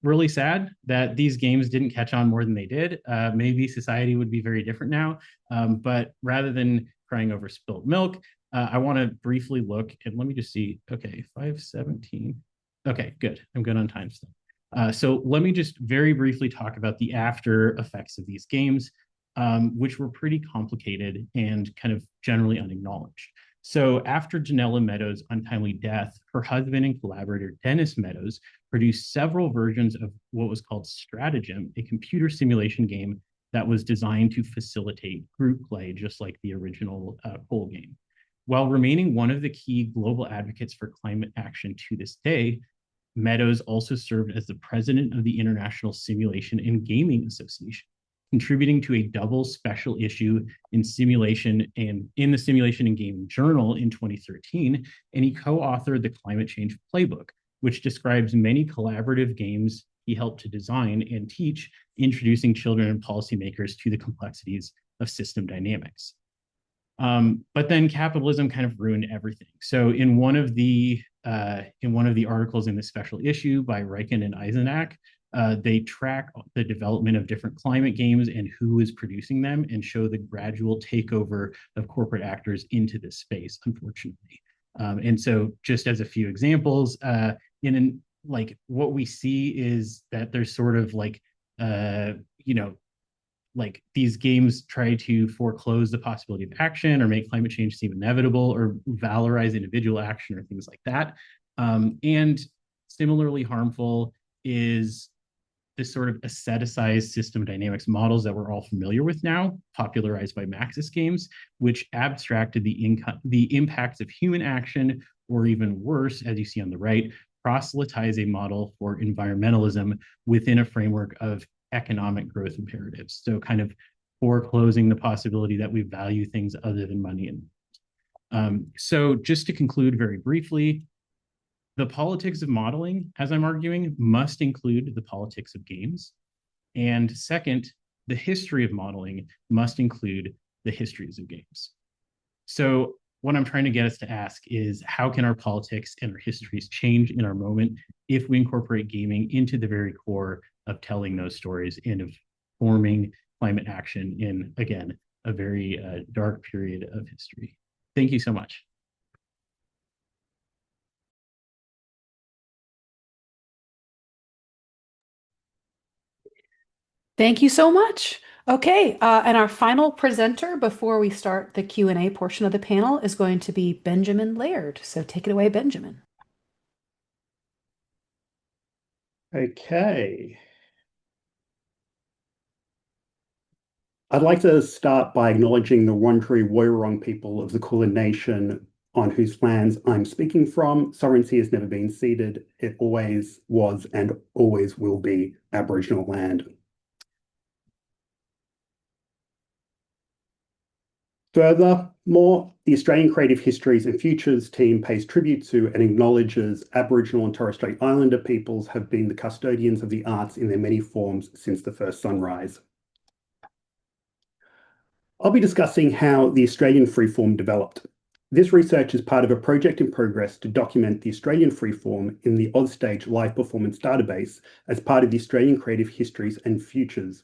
really sad that these games didn't catch on more than they did. Maybe society would be very different now. But rather than crying over spilled milk, I want to briefly look, and let me just see. Okay, 5:17. Okay, good. I'm good on time still. So let me just very briefly talk about the after effects of these games, which were pretty complicated and kind of generally unacknowledged. So after Janella Meadows' untimely death, her husband and collaborator, Dennis Meadows, produced several versions of what was called Stratagem, a computer simulation game that was designed to facilitate group play, just like the original Cole game. While remaining one of the key global advocates for climate action to this day, Meadows also served as the president of the International Simulation and Gaming Association, contributing to a double special issue in simulation and in the Simulation and Gaming Journal in 2013, and he co-authored the Climate Change Playbook, which describes many collaborative games he helped to design and teach, introducing children and policymakers to the complexities of system dynamics. But then capitalism kind of ruined everything. So in one of the articles in this special issue by Reichen and Eisenach, they track the development of different climate games and who is producing them and show the gradual takeover of corporate actors into this space, unfortunately. And so just as a few examples, what we see is that there's sort of like these games try to foreclose the possibility of action or make climate change seem inevitable or valorize individual action or things like that. And similarly harmful is this sort of aestheticized system dynamics models that we're all familiar with now, popularized by Maxis games, which abstracted the impacts of human action, or even worse, as you see on the right, proselytize a model for environmentalism within a framework of economic growth imperatives. So kind of foreclosing the possibility that we value things other than money. So just to conclude very briefly, the politics of modeling, as I'm arguing, must include the politics of games. And second, the history of modeling must include the histories of games. So what I'm trying to get us to ask is, how can our politics and our histories change in our moment if we incorporate gaming into the very core of telling those stories and of forming climate action in, again, a very dark period of history? Thank you so much. Thank you so much. Okay, and our final presenter before we start the Q&A portion of the panel is going to be Benjamin Laird. So take it away, Benjamin. Okay. I'd like to start by acknowledging the Wurundjeri Woiwurrung people of the Kulin Nation, on whose lands I'm speaking from. Sovereignty has never been ceded. It always was and always will be Aboriginal land. Furthermore, the Australian Creative Histories and Futures team pays tribute to and acknowledges Aboriginal and Torres Strait Islander peoples have been the custodians of the arts in their many forms since the first sunrise. I'll be discussing how the Australian Freeform developed. This research is part of a project in progress to document the Australian Freeform in the AusStage Live Performance Database as part of the Australian Creative Histories and Futures.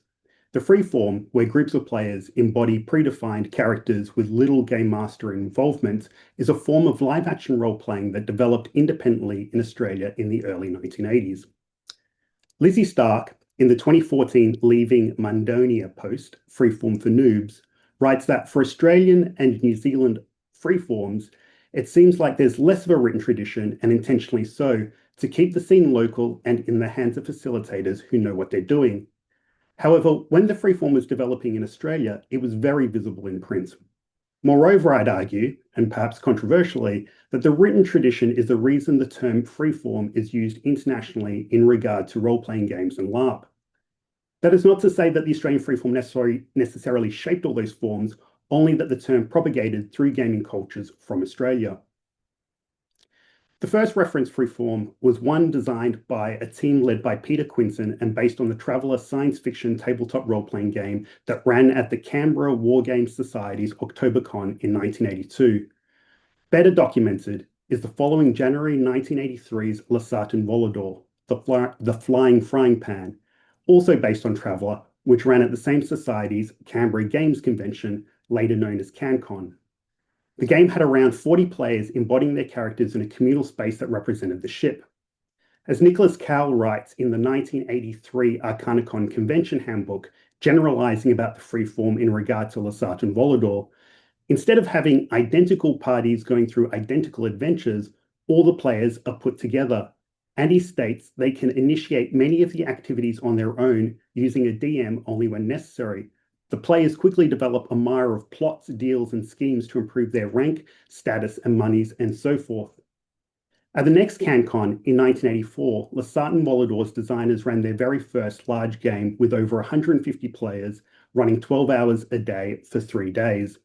The Freeform, where groups of players embody predefined characters with little game master involvement, is a form of live-action role-playing that developed independently in Australia in the early 1980s. Lizzie Stark, in the 2014 Leaving Mundonia post, Freeform for Noobs, writes that for Australian and New Zealand freeforms, it seems like there's less of a written tradition, and intentionally so, to keep the scene local and in the hands of facilitators who know what they're doing. However, when the freeform was developing in Australia, it was very visible in print. Moreover, I'd argue, and perhaps controversially, that the written tradition is the reason the term freeform is used internationally in regard to role-playing games and LARP. That is not to say that the Australian freeform necessarily shaped all those forms, only that the term propagated through gaming cultures from Australia. The first reference freeform was one designed by a team led by Peter Quinton and based on the Traveller science fiction tabletop role-playing game that ran at the Canberra War Games Society's Octobercon in 1982. Better documented is the following January 1983's Lasartan Volador, the Flying Frying Pan, also based on Traveller, which ran at the same society's Canberra Games Convention, later known as CanCon. The game had around 40 players embodying their characters in a communal space that represented the ship. As Nicholas Cowell writes in the 1983 Arcanacon Convention Handbook, generalizing about the freeform in regard to Lasartan Volador, instead of having identical parties going through identical adventures, all the players are put together. And he states they can initiate many of the activities on their own using a DM only when necessary. The players quickly develop a mire of plots, deals, and schemes to improve their rank, status, and monies, and so forth. At the next CanCon in 1984, Lasartan Volador's designers ran their very first large game with over 150 players, running 12 hours a day for 3 days.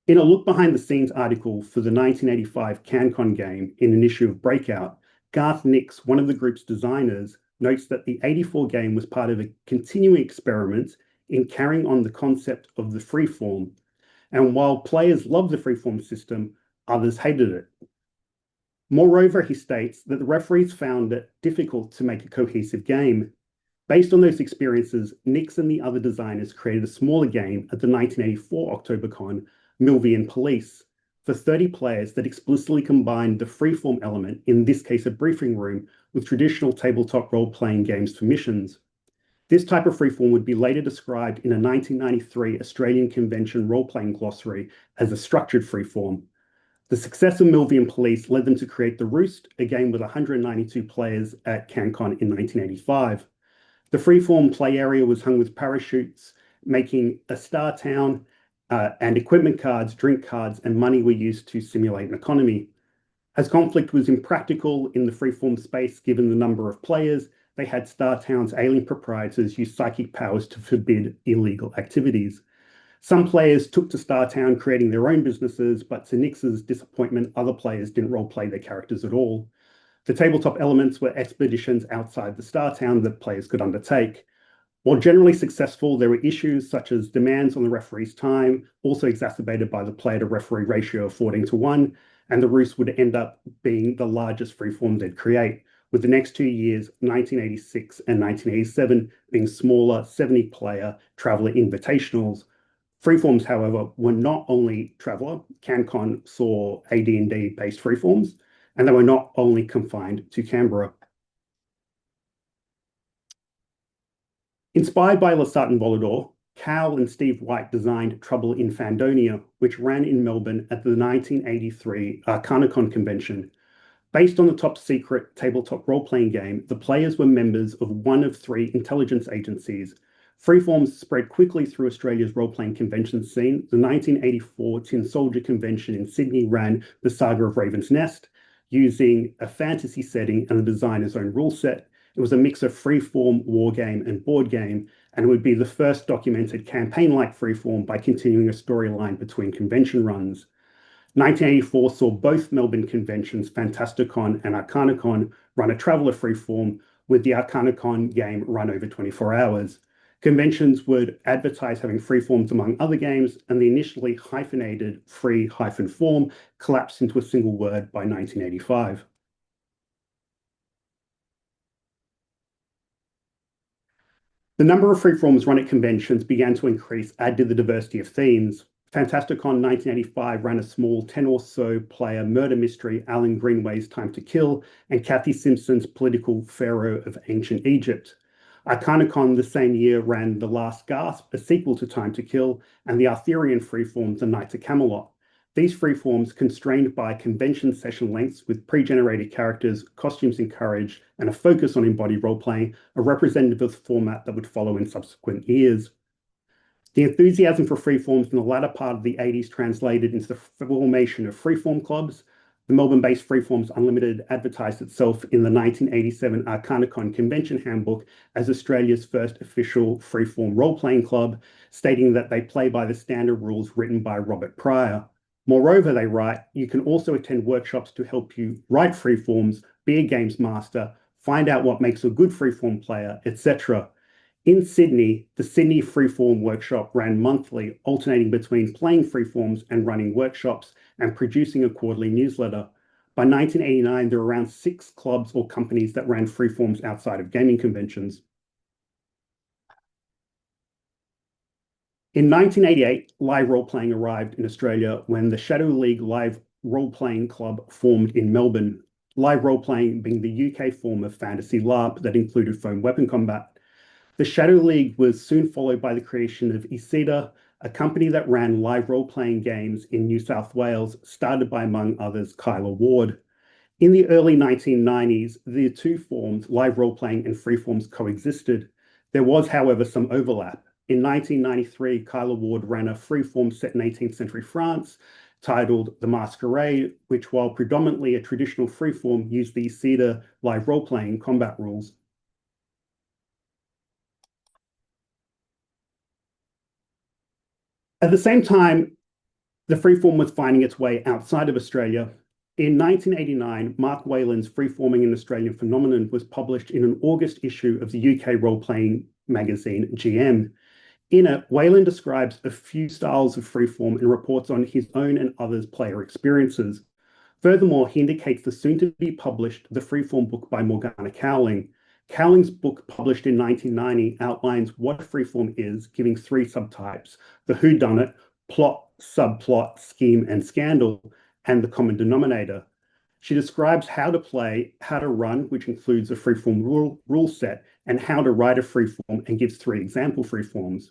In a look behind the scenes article for the 1985 CanCon game in an issue of Breakout, Garth Nix, one of the group's designers, notes that the 84 game was part of a continuing experiment in carrying on the concept of the freeform, and while players loved the freeform system, others hated it. Moreover, he states that the referees found it difficult to make a cohesive game. Based on those experiences, Nix and the other designers created a smaller game at the 1984 Octobercon, Milvian Police, for 30 players that explicitly combined the freeform element, in this case a briefing room, with traditional tabletop role-playing games for missions. This type of freeform would be later described in a 1993 Australian Convention role-playing glossary as a structured freeform. The success of Milvian Police led them to create The Roost, a game with 192 players at CanCon in 1985. The freeform play area was hung with parachutes, making a star town, and equipment cards, drink cards, and money were used to simulate an economy. As conflict was impractical in the freeform space given the number of players, they had Star Town's alien proprietors use psychic powers to forbid illegal activities. Some players took to Star Town creating their own businesses, but to Nix's disappointment, other players didn't roleplay their characters at all. The tabletop elements were expeditions outside the Star Town that players could undertake. While generally successful, there were issues such as demands on the referee's time, also exacerbated by the player-to-referee ratio of 14:1, and the Roost would end up being the largest freeform they'd create, with the next 2 years, 1986 and 1987, being smaller 70-player Traveller invitationals. Freeforms, however, were not only Traveller. CanCon saw AD&D-based freeforms, and they were not only confined to Canberra. Inspired by Lasartan Volador, Cowell and Steve White designed Trouble in Fandonia, which ran in Melbourne at the 1983 Arcanacon Convention. Based on the top-secret tabletop role-playing game, the players were members of one of 3 intelligence agencies. Freeforms spread quickly through Australia's role-playing convention scene. The 1984 Tin Soldier Convention in Sydney ran the Saga of Raven's Nest, using a fantasy setting and the designer's own rule set. It was a mix of freeform, war game, and board game, and would be the first documented campaign-like freeform by continuing a storyline between convention runs. 1984 saw both Melbourne conventions, Fantasticon and Arcanacon, run a Traveller freeform, with the Arcanacon game run over 24 hours. Conventions would advertise having freeforms among other games, and the initially hyphenated free-form collapsed into a single word by 1985. The number of freeforms run at conventions began to increase, as did the diversity of themes. Fantasticon 1985 ran a small 10 or so player murder mystery, Alan Greenway's Time to Kill, and Kathy Simpson's Political Pharaoh of Ancient Egypt. Arcanacon the same year ran The Last Gasp, a sequel to Time to Kill, and the Arthurian freeform, The Knights of Camelot. These freeforms, constrained by convention session lengths with pre-generated characters, costumes encouraged, and a focus on embodied role-playing, are representative of the format that would follow in subsequent years. The enthusiasm for freeforms in the latter part of the 80s translated into the formation of freeform clubs. The Melbourne-based Freeforms Unlimited advertised itself in the 1987 Arcanacon Convention Handbook as Australia's first official freeform role-playing club, stating that they play by the standard rules written by Robert Pryor. Moreover, they write, you can also attend workshops to help you write freeforms, be a games master, find out what makes a good freeform player, etc. In Sydney, the Sydney Freeform Workshop ran monthly, alternating between playing freeforms and running workshops and producing a quarterly newsletter. By 1989, there were around 6 clubs or companies that ran freeforms outside of gaming conventions. In 1988, live role-playing arrived in Australia when the Shadow League Live Role-Playing Club formed in Melbourne, live role-playing being the UK form of fantasy LARP that included foam weapon combat. The Shadow League was soon followed by the creation of Isida, a company that ran live role-playing games in New South Wales, started by, among others, Kyla Ward. In the early 1990s, the two forms, live role-playing and freeforms, coexisted. There was, however, some overlap. In 1993, Kyla Ward ran a freeform set in 18th century France titled The Masquerade, which, while predominantly a traditional freeform, used the Isida live role-playing combat rules. At the same time, the freeform was finding its way outside of Australia. In 1989, Mark Whalen's Freeforming an Australian Phenomenon was published in an August issue of the UK role-playing magazine GM. In it, Whalen describes a few styles of freeform and reports on his own and others' player experiences. Furthermore, he indicates the soon-to-be-published The Freeform book by Morgana Cowling. Cowling's book, published in 1990, outlines what freeform is, giving 3 subtypes: the whodunit, plot, subplot, scheme, and scandal, and the common denominator. She describes how to play, how to run, which includes a freeform rule set, and how to write a freeform, and gives 3 example freeforms.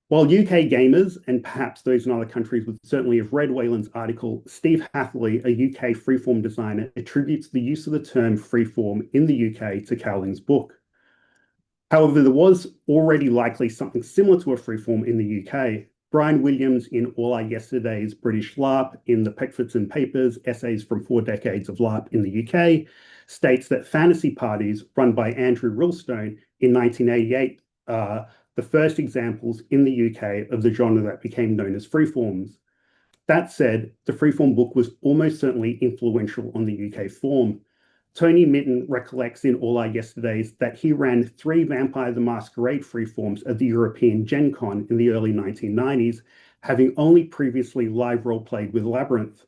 While UK gamers, and perhaps those in other countries, would certainly have read Whalen's article, Steve Hatherley, a UK freeform designer, attributes the use of the term freeform in the UK to Cowling's book. However, there was already likely something similar to a freeform in the UK. Brian Williams, in All Our Yesterdays British LARP, in the Peckforton Papers, Essays from 4 Decades of LARP in the UK, states that fantasy parties run by Andrew Rillstone in 1988 are the first examples in the UK of the genre that became known as freeforms. That said, the freeform book was almost certainly influential on the UK form. Tony Mitten recollects in All Our Yesterdays that he ran 3 Vampire the Masquerade freeforms at the European Gen Con in the early 1990s, having only previously live role-played with Labyrinth.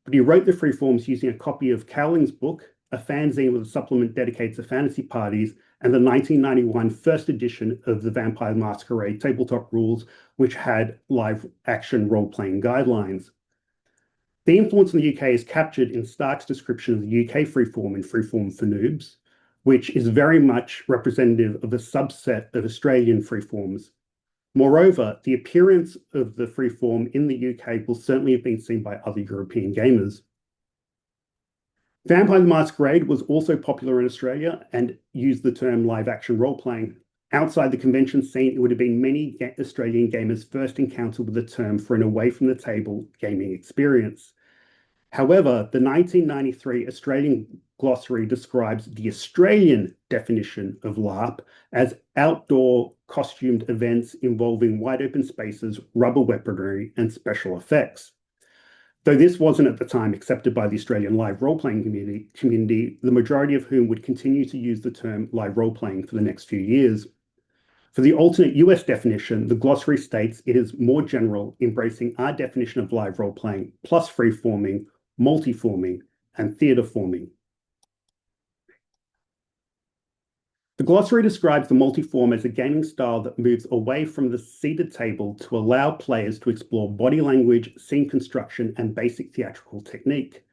But he wrote the freeforms using a copy of Cowling's book, a fanzine with a supplement dedicated to fantasy parties, and the 1991 first edition of the Vampire Masquerade Tabletop Rules, which had live action role-playing guidelines. The influence in the UK is captured in Stark's description of the UK freeform in Freeform for Noobs, which is very much representative of a subset of Australian freeforms. Moreover, the appearance of the freeform in the UK will certainly have been seen by other European gamers. Vampire the Masquerade was also popular in Australia and used the term live action role-playing. Outside the convention scene, it would have been many Australian gamers' first encounter with the term for an away-from-the-table gaming experience. However, the 1993 Australian glossary describes the Australian definition of LARP as outdoor costumed events involving wide open spaces, rubber weaponry, and special effects. Though this wasn't at the time accepted by the Australian live role-playing community, the majority of whom would continue to use the term live role-playing for the next few years. For the alternate US definition, the glossary states it is more general, embracing our definition of live role-playing, plus free-forming, multi-forming, and theatre forming. The glossary describes the multiform as a gaming style that moves away from the seated table to allow players to explore body language, scene construction, and basic theatrical technique.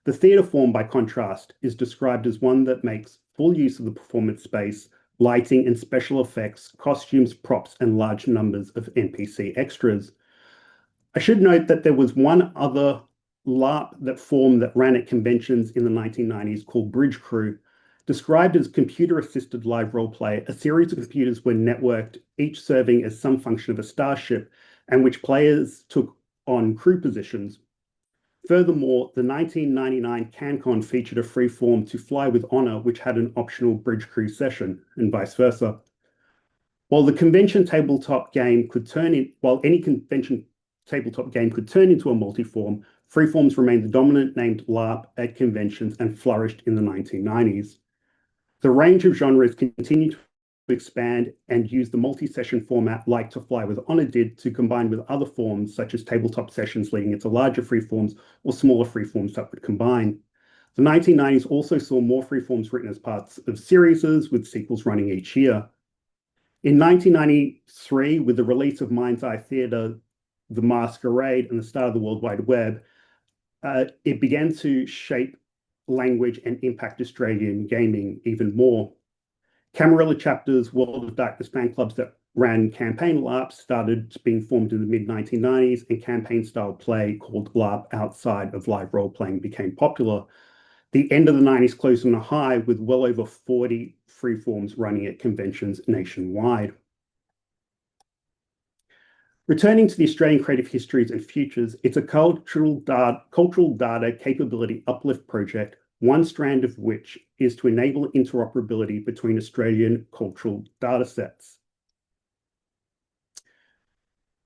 The theatre form, by contrast, is described as one that makes full use of the performance space, lighting and special effects, costumes, props, and large numbers of NPC extras. I should note that there was one other LARP form that ran at conventions in the 1990s called Bridge Crew. Described as computer-assisted live role-play, a series of computers were networked, each serving as some function of a starship, and which players took on crew positions. Furthermore, the 1999 CanCon featured a freeform To Fly with Honor, which had an optional bridge crew session, and vice versa. While any convention tabletop game could turn into a multiform, freeforms remained the dominant named LARP at conventions and flourished in the 1990s. The range of genres continued to expand and use the multi-session format like To Fly with Honor did to combine with other forms such as tabletop sessions leading into larger freeforms or smaller freeforms that would combine. The 1990s also saw more freeforms written as parts of series with sequels running each year. In 1993, with the release of Mind's Eye Theatre, The Masquerade, and the start of the World Wide Web, it began to shape language and impact Australian gaming even more. Camarilla chapters, World of Darkness fan clubs that ran campaign LARPs started being formed in the mid-1990s, and campaign-style play called LARP outside of live role-playing became popular. The end of the 90s closed on a high with well over 40 freeforms running at conventions nationwide. Returning to the Australian Creative Histories and Futures, it's a cultural data capability uplift project, one strand of which is to enable interoperability between Australian cultural data sets.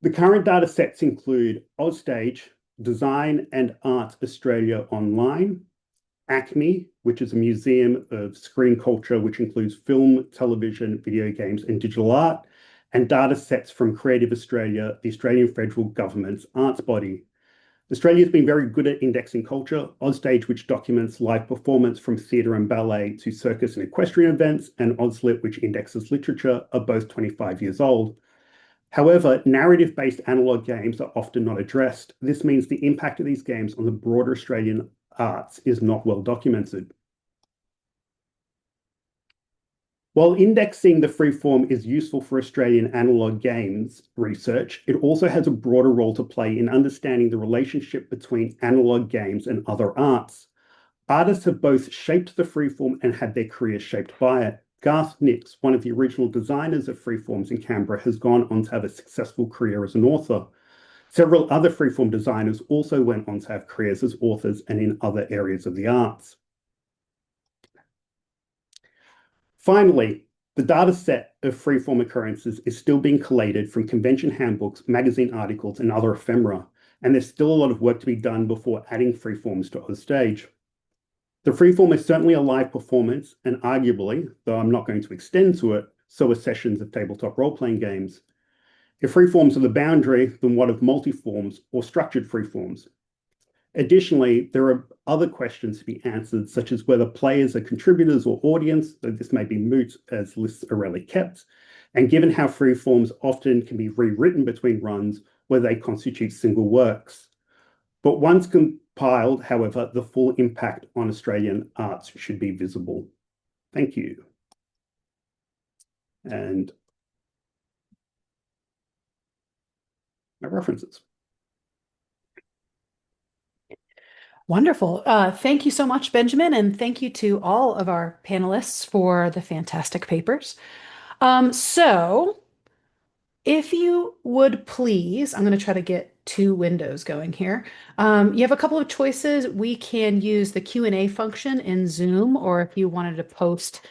The current data sets include Ozstage, Design and Art Australia Online, ACME, which is a museum of screen culture, which includes film, television, video games, and digital art, and data sets from Creative Australia, the Australian federal government's arts body. Australia has been very good at indexing culture. Ozstage, which documents live performance from theatre and ballet to circus and equestrian events, and Ozlit, which indexes literature, are both 25 years old. However, narrative-based analog games are often not addressed. This means the impact of these games on the broader Australian arts is not well documented. While indexing the freeform is useful for Australian analog games research, it also has a broader role to play in understanding the relationship between analog games and other arts. Artists have both shaped the freeform and had their careers shaped by it. Garth Nix, one of the original designers of freeforms in Canberra, has gone on to have a successful career as an author. Several other freeform designers also went on to have careers as authors and in other areas of the arts. Finally, the data set of freeform occurrences is still being collated from convention handbooks, magazine articles, and other ephemera, and there's still a lot of work to be done before adding freeforms to Ozstage. The freeform is certainly a live performance, and arguably, though I'm not going to extend to it, so are sessions of tabletop role-playing games. If freeforms are the boundary, then what of multiforms or structured freeforms? Additionally, there are other questions to be answered, such as whether players are contributors or audience, though this may be moot as lists are rarely kept, and given how freeforms often can be rewritten between runs, whether they constitute single works. But once compiled, however, the full impact on Australian arts should be visible. Thank you. And my references. Wonderful. Thank you so much, Benjamin, and thank you to all of our panelists for the fantastic papers. So if you would please, I'm going to try to get two windows going here. You have a couple of choices. We can use the Q&A function in Zoom, or if you wanted to post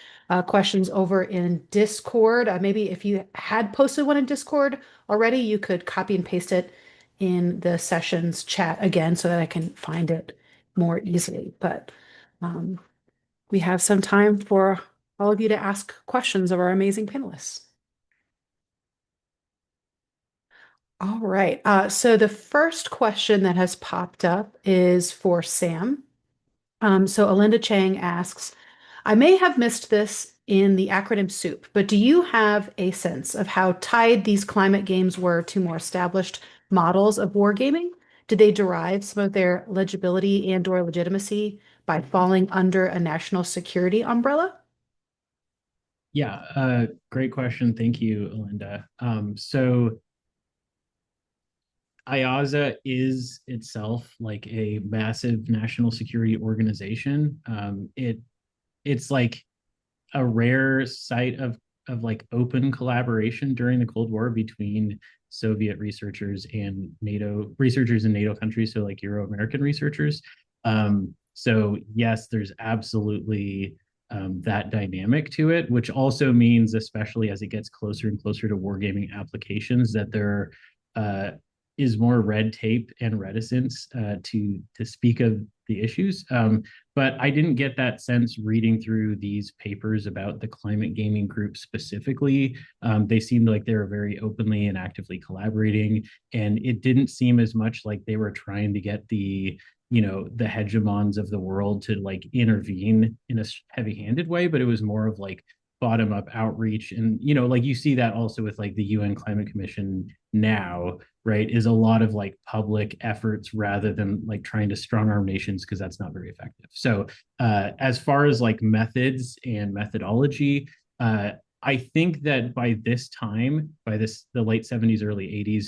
questions over in Discord, maybe if you had posted one in Discord already, you could copy and paste it in the sessions chat again so that I can find it more easily. But we have some time for all of you to ask questions of our amazing panelists. All right. So the first question that has popped up is for Sam. So Alinda Chang asks, I may have missed this in the acronym soup, but do you have a sense of how tied these climate games were to more established models of wargaming? Did they derive some of their legibility and/or legitimacy by falling under a national security umbrella? Yeah, great question. Thank you, Alinda. So IAZA is itself like a massive national security organization. It's like a rare site of like open collaboration during the Cold War between Soviet researchers and NATO countries, so like Euro-American researchers. So yes, there's absolutely that dynamic to it, which also means, especially as it gets closer and closer to wargaming applications, that there is more red tape and reticence to speak of the issues. But I didn't get that sense reading through these papers about the climate gaming group specifically. They seemed like they were very openly and actively collaborating, and it didn't seem as much like they were trying to get the hegemons of the world to like intervene in a heavy-handed way, but it was more of like bottom up outreach. And like you see that also with like the UN Climate Commission now, right, is a lot of like public efforts rather than like trying to strong arm nations, because that's not very effective. So as far as like methods and methodology, I think that by this time, the late 70s, early 80s,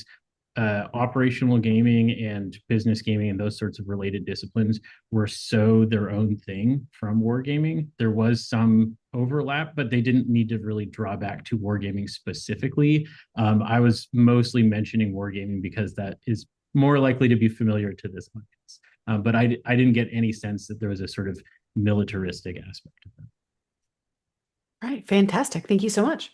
operational gaming and business gaming and those sorts of related disciplines were so their own thing from wargaming. There was some overlap, but they didn't need to really draw back to wargaming specifically. I was mostly mentioning wargaming because that is more likely to be familiar to this audience. But I didn't get any sense that there was a sort of militaristic aspect of that. All right, fantastic. Thank you so much.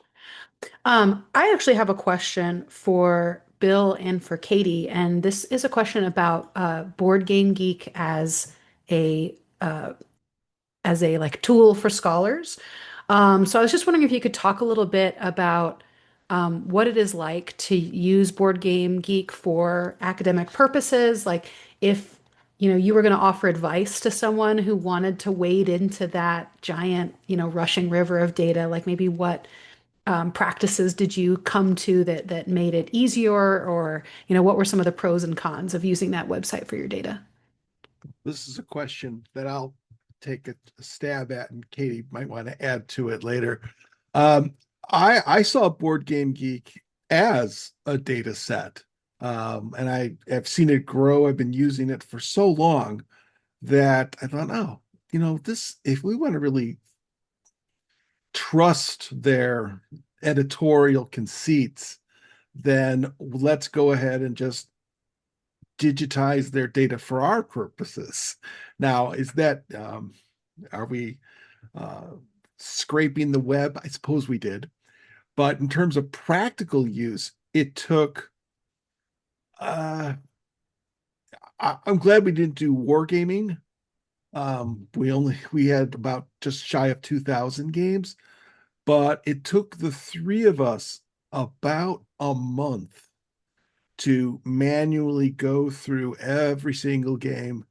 I actually have a question for Bill and for Katie, and this is a question about Board Game Geek a as a like tool for scholars. So I was just wondering if you could talk a little bit about what it is like to use Board Game Geek for academic purposes, like if you were going to offer advice to someone who wanted to wade into that giant, rushing river of data, like maybe what practices did you come to that made it easier, or what were some of the pros and cons of using that website for your data? This is a question that I'll take a stab at, and Katie might want to add to it later. I saw Board Game Geek as a data set, and I have seen it grow. I've been using it for so long that I thought, oh, this, if we want to really trust their editorial conceits, then let's go ahead and just digitize their data for our purposes. Now, is that are we scraping the web? I suppose we did. But in terms of practical use, it took I'm glad we didn't do wargaming. We had about just shy of 2,000 games, but it took the three of us about a month to manually go through every single game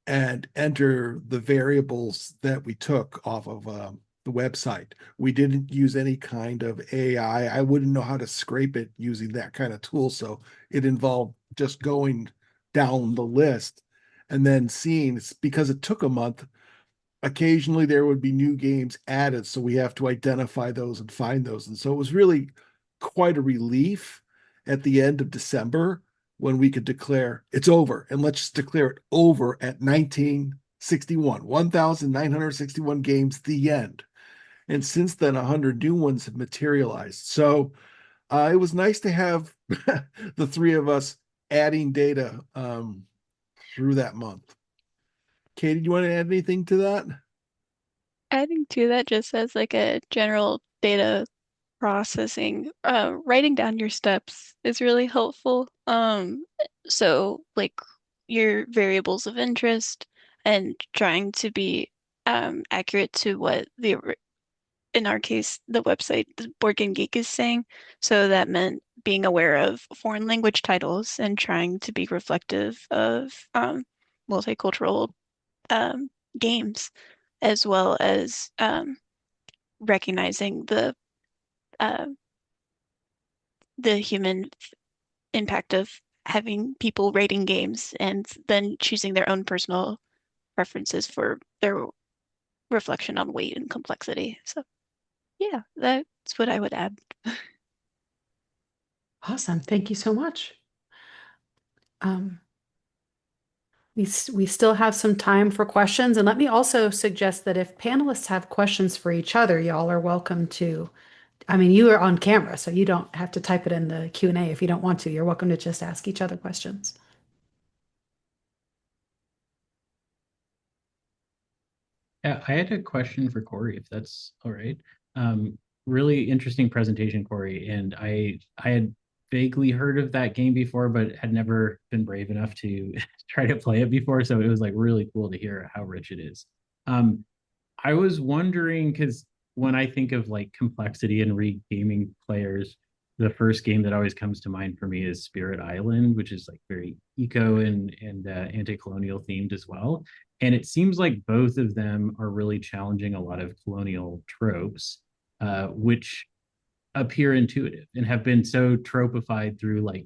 and enter the variables that we took off of the website. We didn't use any kind of AI. I wouldn't know how to scrape it using that kind of tool. So it involved just going down the list and then seeing, because it took a month, occasionally there would be new games added. So we have to identify those and find those. And so it was really quite a relief at the end of December when we could declare it's over, and let's just declare it over at 1961, 1,961 games, the end. And since then, 100 new ones have materialized. So it was nice to have the three of us adding data through that month. Katie, do you want to add anything to that? Adding to that just as like a general data processing, writing down your steps is really helpful. So like your variables of interest and trying to be accurate to what in our case, the website, the Board Game Geek is saying. So that meant being aware of foreign language titles and trying to be reflective of multicultural um, games, as well as recognizing uh, the human impact of having people rating games and then choosing their own personal preferences for their reflection on weight and complexity. So yeah, that's what I would add. Awesome. Thank you so much. We still have some time for questions. And let me also suggest that if panelists have questions for each other, y'all are welcome to. I mean, you are on camera, so you don't have to type it in the Q&A if you don't want to. You're welcome to just ask each other questions. Yeah, I had a question for Corey, if that's all right. Really interesting presentation, Corey. And I had vaguely heard of that game before, but had never been brave enough to try to play it before. So it was like really cool to hear how rich it is. I was wondering because when I think of like complexity and regaming players, the first game that always comes to mind for me is Spirit Island, which is like very eco and anti-colonial themed as well. And it seems like both of them are really challenging a lot of colonial tropes, which appear intuitive and have been so tropified through like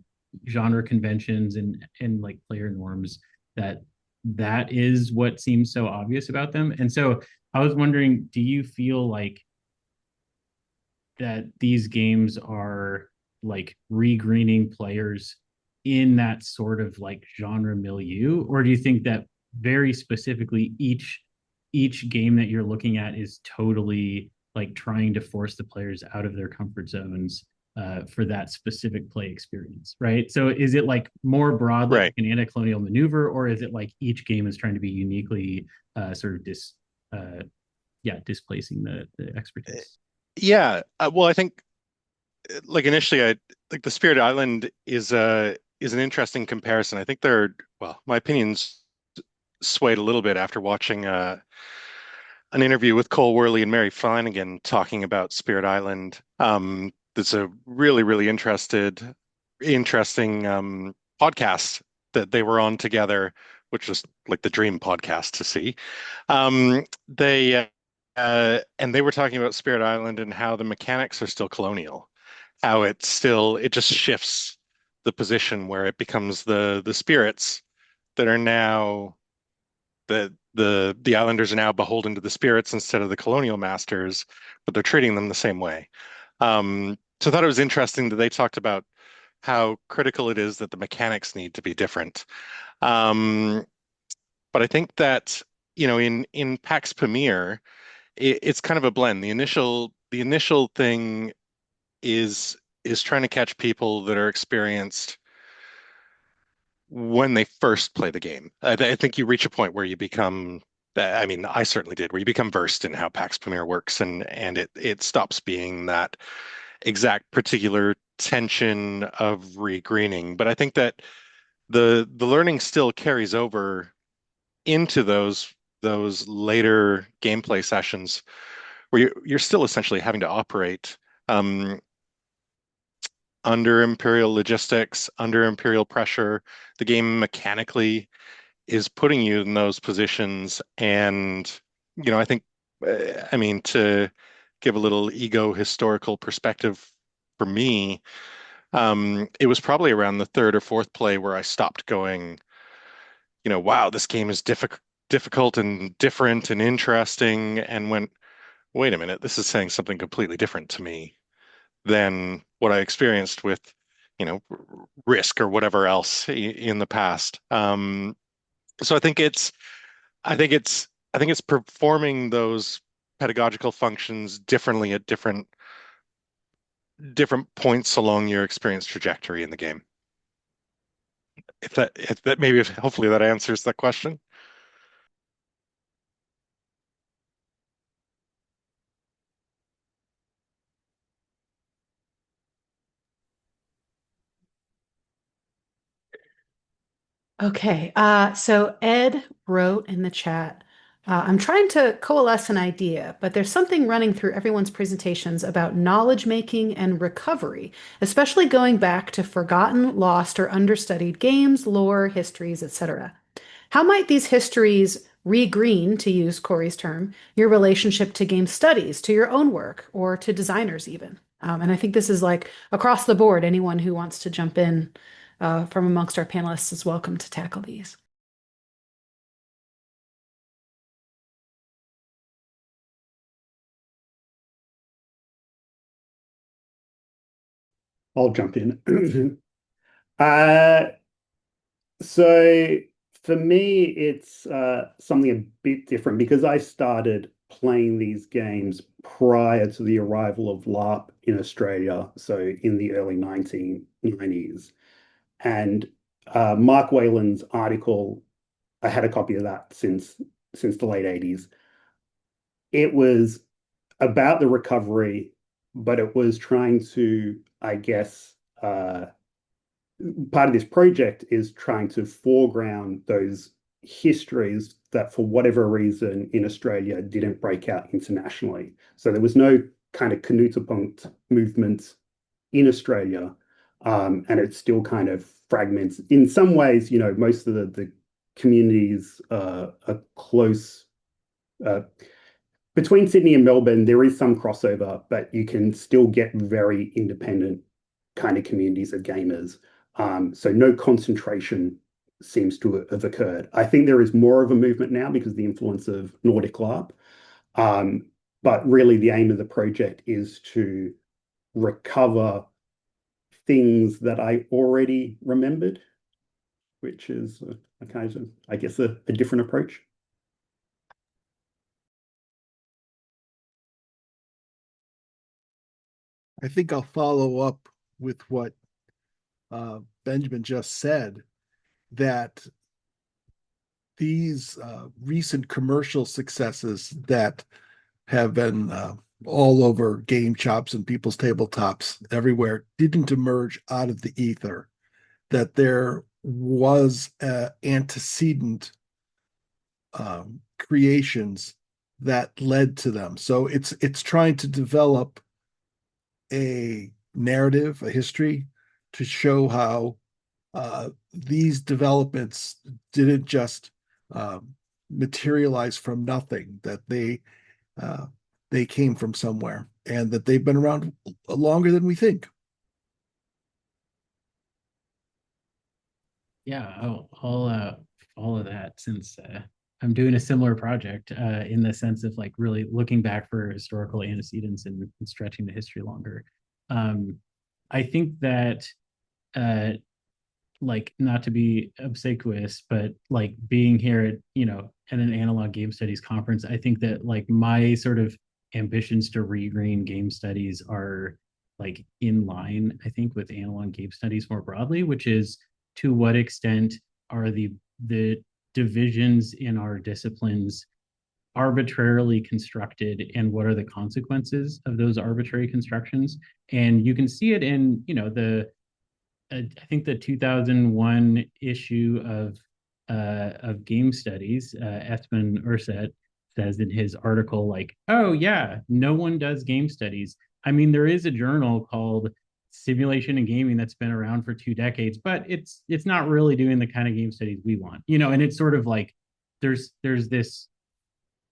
genre conventions and like player norms that that is what seems so obvious about them. And so I was wondering, do you feel like that these games are like regreening players in that sort of like genre milieu, or do you think that very specifically each game that you're looking at is totally like trying to force the players out of their comfort zones for that specific play experience, right? So is it like more broadly Right. like an anti-colonial maneuver, or is it like each game is trying to be uniquely sort of displacing the expertise? Yeah. Well, I think like initially, I like the Spirit Island is an interesting comparison. I think well, my opinions swayed a little bit after watching an interview with Cole Worley and Mary Flanagan talking about Spirit Island. That's a really interesting podcast that they were on together, which was like the dream podcast to see. They and they were talking about Spirit Island and how the mechanics are still colonial, how it just shifts the position where it becomes the spirits that are now the islanders are now beholden to the spirits instead of the colonial masters, but they're treating them the same way. So I thought it was interesting that they talked about how critical it is that the mechanics need to be different. Um, but I think that, in Pax Pamir, it's kind of a blend. The initial thing is trying to catch people that are experienced when they first play the game. I think you reach a point where you become, I mean, I certainly did, where you become versed in how Pax Pamir works, and it stops being that exact particular tension of regreening. But I think that the learning still carries over into those later gameplay sessions where you're still essentially having to operate um, under imperial logistics, under imperial pressure. The game mechanically is putting you in those positions. And, I think, I mean, to give a little ego historical perspective for me, it was probably around the third or fourth play where I stopped going, wow, this game is difficult and different and interesting, and went, wait a minute, this is saying something completely different to me than what I experienced with, Risk or whatever else in the past. So I think it's performing those pedagogical functions differently at different points along your experience trajectory in the game. Hopefully that answers that question. Okay, so Ed wrote in the chat, I'm trying to coalesce an idea, but there's something running through everyone's presentations about knowledge making and recovery, especially going back to forgotten, lost, or understudied games, lore, histories, etc. How might these histories regreen, to use Corey's term, your relationship to game studies, to your own work, or to designers even? And I think this is like across the board. Anyone who wants to jump in from amongst our panelists is welcome to tackle these. I'll jump in. uh, so for me, it's something a bit different because I started playing these games prior to the arrival of LARP in Australia, so in the early 1990s. And Mark Whalen's article, I had a copy of that since the late 80s. It was about the recovery, but it was trying to, I guess, part of this project is trying to foreground those histories that, for whatever reason, in Australia didn't break out internationally. So there was no kind of Knutepunkt movement in Australia, and it's still kind of fragments. In some ways, most of the communities are close. Between Sydney and Melbourne, there is some crossover, but you can still get very independent kind of communities of gamers. So no concentration seems to have occurred. I think there is more of a movement now because of the influence of Nordic LARP. But really the aim of the project is to recover things that I already remembered, which is a kind of, I guess, a different approach. I think I'll follow up with what Benjamin just said, that these recent commercial successes that have been all over game shops and people's tabletops everywhere didn't emerge out of the ether, that there was antecedent creations that led to them. So it's trying to develop a narrative, a history, to show how these developments didn't just materialize from nothing, that they came from somewhere, and that they've been around longer than we think. Yeah, I'll follow that since I'm doing a similar project in the sense of like really looking back for historical antecedents and stretching the history longer. I think that like, not to be obsequious, but like being here at an analog game studies conference, I think that like my sort of ambitions to regreen game studies are like in line, I think, with analog game studies more broadly, which is to what extent are the divisions in our disciplines arbitrarily constructed, and what are the consequences of those arbitrary constructions? And you can see it in I think the 2001 issue of Game Studies. Espen Urset says in his article, like, oh yeah, no one does game studies. I mean, there is a journal called Simulation and Gaming that's been around for 2 decades, but it's not really doing the kind of game studies we want, and it's sort of like there's this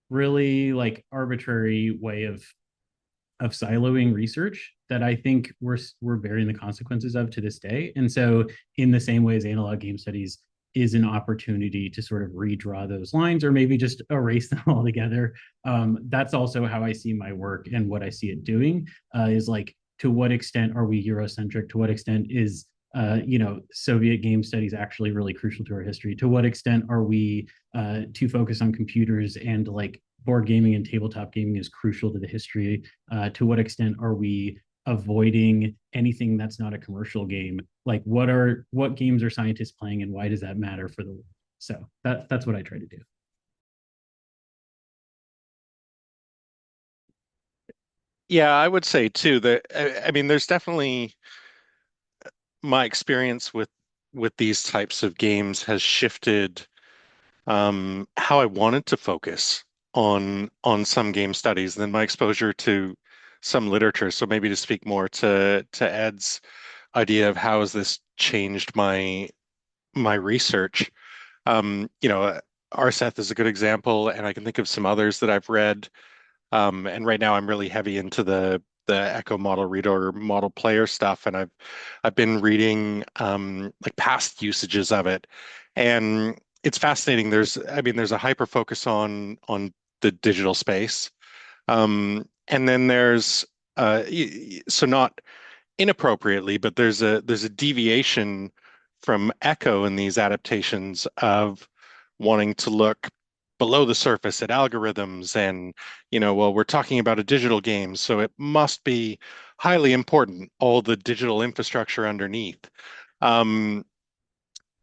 really like arbitrary way of siloing research that I think we're bearing the consequences of to this day. And so, in the same way as analog game studies is an opportunity to sort of redraw those lines, or maybe just erase them altogether, that's also how I see my work and what I see it doing. Is like, to what extent are we Eurocentric? To what extent is Soviet game studies actually really crucial to our history? To what extent are we too focused on computers, and like board gaming and tabletop gaming is crucial to the history? To what extent are we avoiding anything that's not a commercial game. Like what games are scientists playing and why does that matter for the world? So that's what I try to do. Yeah, I would say too that I mean, there's definitely my experience with these types of games has shifted how I wanted to focus on some game studies than my exposure to some literature. So maybe to speak more to Ed's idea of how has this changed my research. Arseth is a good example, and I can think of some others that I've read. And right now I'm really heavy into the Echo model reader model player stuff, and I've been reading like past usages of it, and it's fascinating. There's a hyper focus on the digital space, and then there's so not inappropriately, but there's a deviation from Echo in these adaptations of wanting to look below the surface at algorithms and, well, we're talking about a digital game, so it must be highly important, all the digital infrastructure underneath. Um,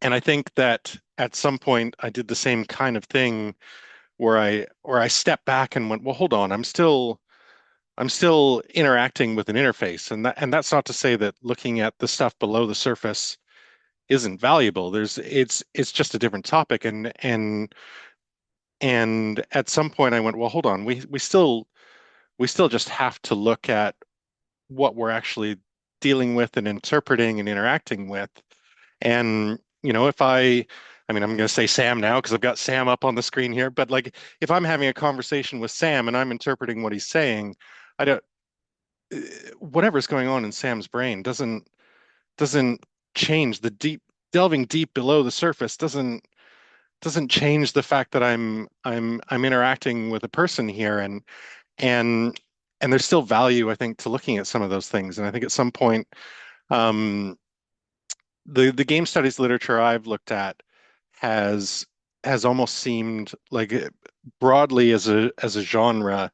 and I think that at some point I did the same kind of thing where I stepped back and went, well, hold on, I'm still interacting with an interface, and that's not to say that looking at the stuff below the surface isn't valuable. It's just a different topic, and at some point I went, well, hold on, we still just have to look at what we're actually dealing with and interpreting and interacting with. And if I mean, I'm going to say Sam now because I've got Sam up on the screen here, but like if I'm having a conversation with Sam and I'm interpreting what he's saying, I don't whatever's going on in Sam's brain doesn't change delving deep below the surface doesn't change the fact that I'm interacting with a person here and and there's still value I think to looking at some of those things. And I think at some point um the game studies literature I've looked at has has almost seemed like broadly as a genre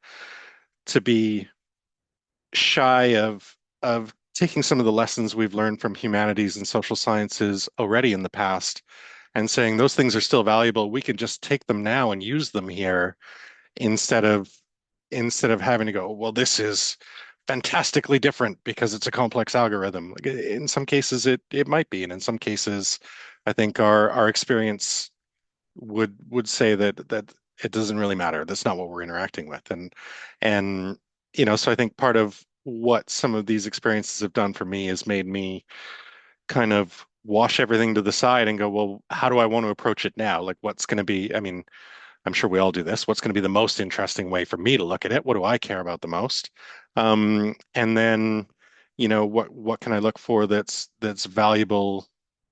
to be shy of taking some of the lessons we've learned from humanities and social sciences already in the past and saying those things are still valuable. We can just take them now and use them here instead of having to go, well, this is fantastically different because it's a complex algorithm. Like in some cases it might be, and in some cases I think our experience would say that it doesn't really matter. That's not what we're interacting with. And so I think part of what some of these experiences have done for me is made me kind of wash everything to the side and go, well, how do I want to approach it now? Like what's going to be, I mean, I'm sure we all do this. What's going to be the most interesting way for me to look at it? What do I care about the most? And then, what can I look for that's valuable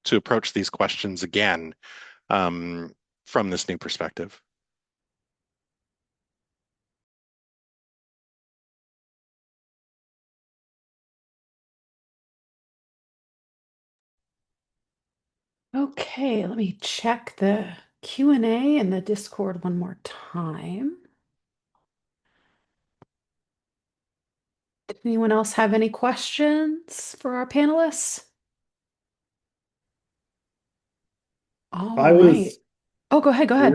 to approach these questions again um, from this new perspective? Okay, let me check the Q&A in the Discord one more time. Did anyone else have any questions for our panelists? All I right. was Oh, go ahead, go ahead.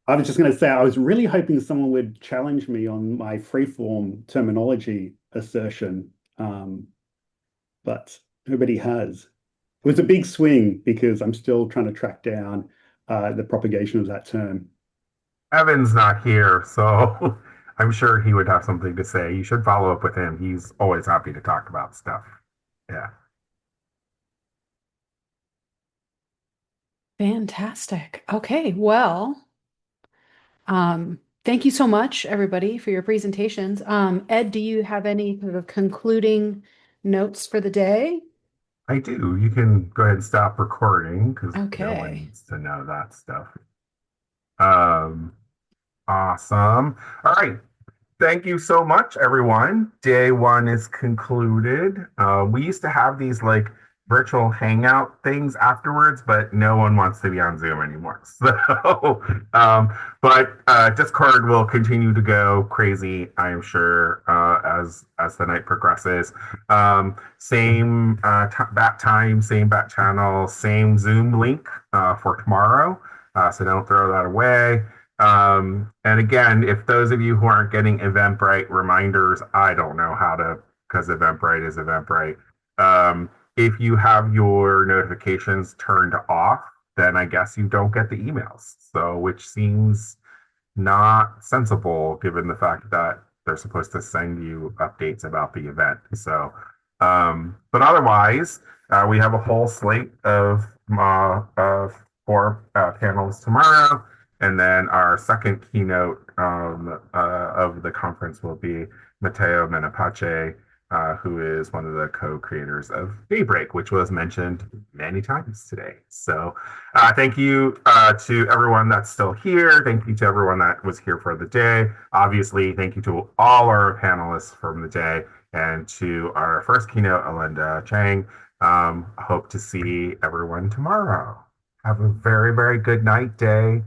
I was just going to say, I was really hoping someone would challenge me on my freeform terminology assertion, but nobody has. It was a big swing because I'm still trying to track down the propagation of that term. Evan's not here, so I'm sure he would have something to say. You should follow up with him. He's always happy to talk about stuff. Yeah. Fantastic. Okay, well, thank you so much, everybody, for your presentations. Ed, do you have any sort of concluding notes for the day? I do. You can go ahead and stop recording because no one Okay. needs to know that stuff. Um, awesome. All right. Thank you so much, everyone. Day one is concluded. We used to have these like virtual hangout things afterwards, but no one wants to be on Zoom anymore. So, but Discord will continue to go crazy, I am sure, as the night progresses. Same bat time, same bat channel, same Zoom link for tomorrow. So don't throw that away. And again, if those of you who aren't getting Eventbrite reminders, I don't know how to, because Eventbrite is Eventbrite. If you have your notifications turned off, then I guess you don't get the emails. So, which seems not sensible given the fact that they're supposed to send you updates about the event. So, but otherwise, we have a whole slate of 4 panels tomorrow. And then our second keynote of the conference will be Matteo Menapace, who is one of the co-creators of Daybreak, which was mentioned many times today. So thank you to everyone that's still here. Thank you to everyone that was here for the day. Obviously, thank you to all our panelists from the day and to our first keynote, Alinda Chang. Hope to see everyone tomorrow. Have a very, very good night, day.